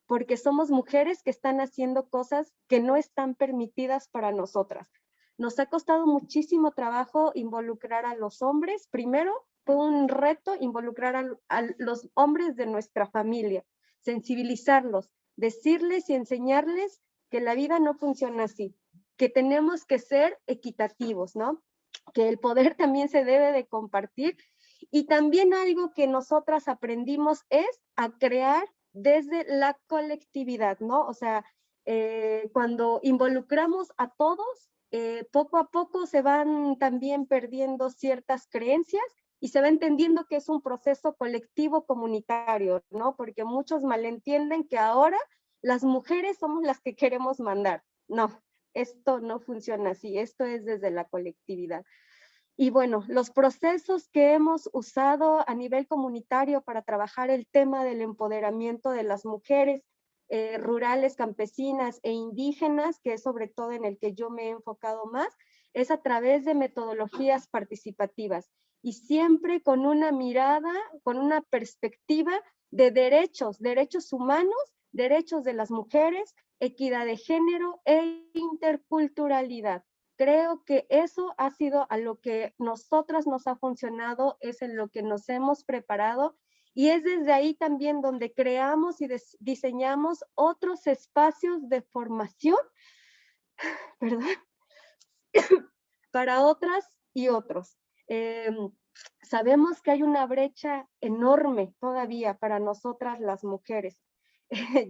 porque somos mujeres que están haciendo cosas que no están permitidas para nosotras. Nos ha costado muchísimo trabajo involucrar a los hombres. Primero, fue un reto involucrar a los hombres de nuestra familia, sensibilizarlos, decirles y enseñarles que la vida no funciona así, que tenemos que ser equitativos, ¿no? Que el poder también se debe de compartir. Y también algo que nosotras aprendimos es a crear desde la colectividad, ¿no? O sea, cuando involucramos a todos, poco a poco se van también perdiendo ciertas creencias y se va entendiendo que es un proceso colectivo comunitario, ¿no? Porque muchos malentienden que ahora las mujeres somos las que queremos mandar. No, esto no funciona así, esto es desde la colectividad. Y bueno, los procesos que hemos usado a nivel comunitario para trabajar el tema del empoderamiento de las mujeres, rurales, campesinas e indígenas, que es sobre todo en el que yo me he enfocado más, es a través de metodologías participativas y siempre con una mirada, con una perspectiva de derechos humanos, derechos de las mujeres, equidad de género e interculturalidad. Creo que eso ha sido a lo que nosotras nos ha funcionado, es en lo que nos hemos preparado y es desde ahí también donde creamos y diseñamos otros espacios de formación, perdón, para otras y otros. Sabemos que hay una brecha enorme todavía para nosotras las mujeres.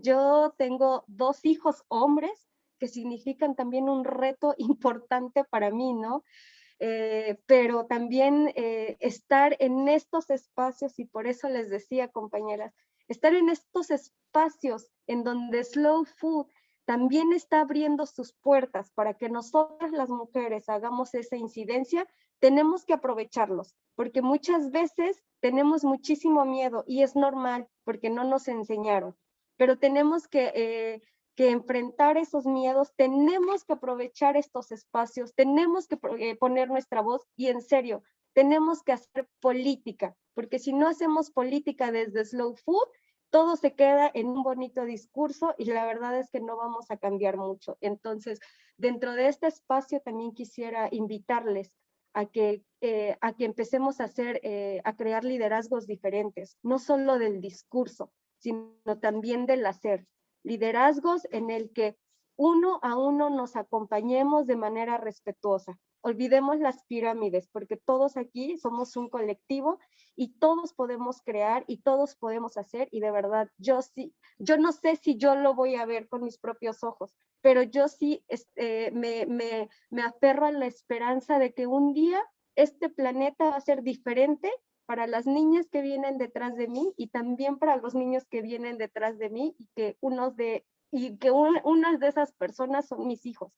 Yo tengo 2 hijos hombres que significan también un reto importante para mí, ¿no? Pero también estar en estos espacios, y por eso les decía, compañeras, estar en estos espacios en donde Slow Food también está abriendo sus puertas para que nosotras las mujeres hagamos esa incidencia, tenemos que aprovecharlos, porque muchas veces tenemos muchísimo miedo y es normal porque no nos enseñaron, pero tenemos que enfrentar esos miedos, tenemos que aprovechar estos espacios, tenemos que poner nuestra voz y en serio, tenemos que hacer política, porque si no hacemos política desde Slow Food, todo se queda en un bonito discurso y la verdad es que no vamos a cambiar mucho. Entonces, dentro de este espacio también quisiera invitarles a que empecemos a crear liderazgos diferentes, no solo del discurso, sino también del hacer. Liderazgos en el que uno a uno nos acompañemos de manera respetuosa. Olvidemos las pirámides, porque todos aquí somos un colectivo y todos podemos crear y todos podemos hacer, y de verdad, yo no sé si yo lo voy a ver con mis propios ojos, pero yo sí me aferro a la esperanza de que un día este planeta va a ser diferente para las niñas que vienen detrás de mí y también para los niños que vienen detrás de mí y que unas de esas personas son mis hijos.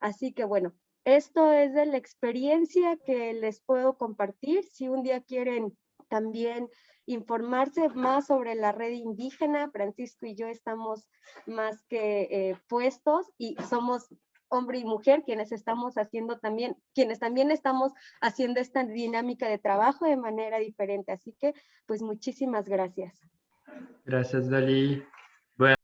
Así que bueno, esto es de la experiencia que les puedo compartir. Si un día quieren también informarse más sobre la red indígena, Francisco y yo estamos más que puestos y somos hombre y mujer quienes también estamos haciendo esta dinámica de trabajo de manera diferente. Así que, pues muchísimas gracias. Gracias, Dalí.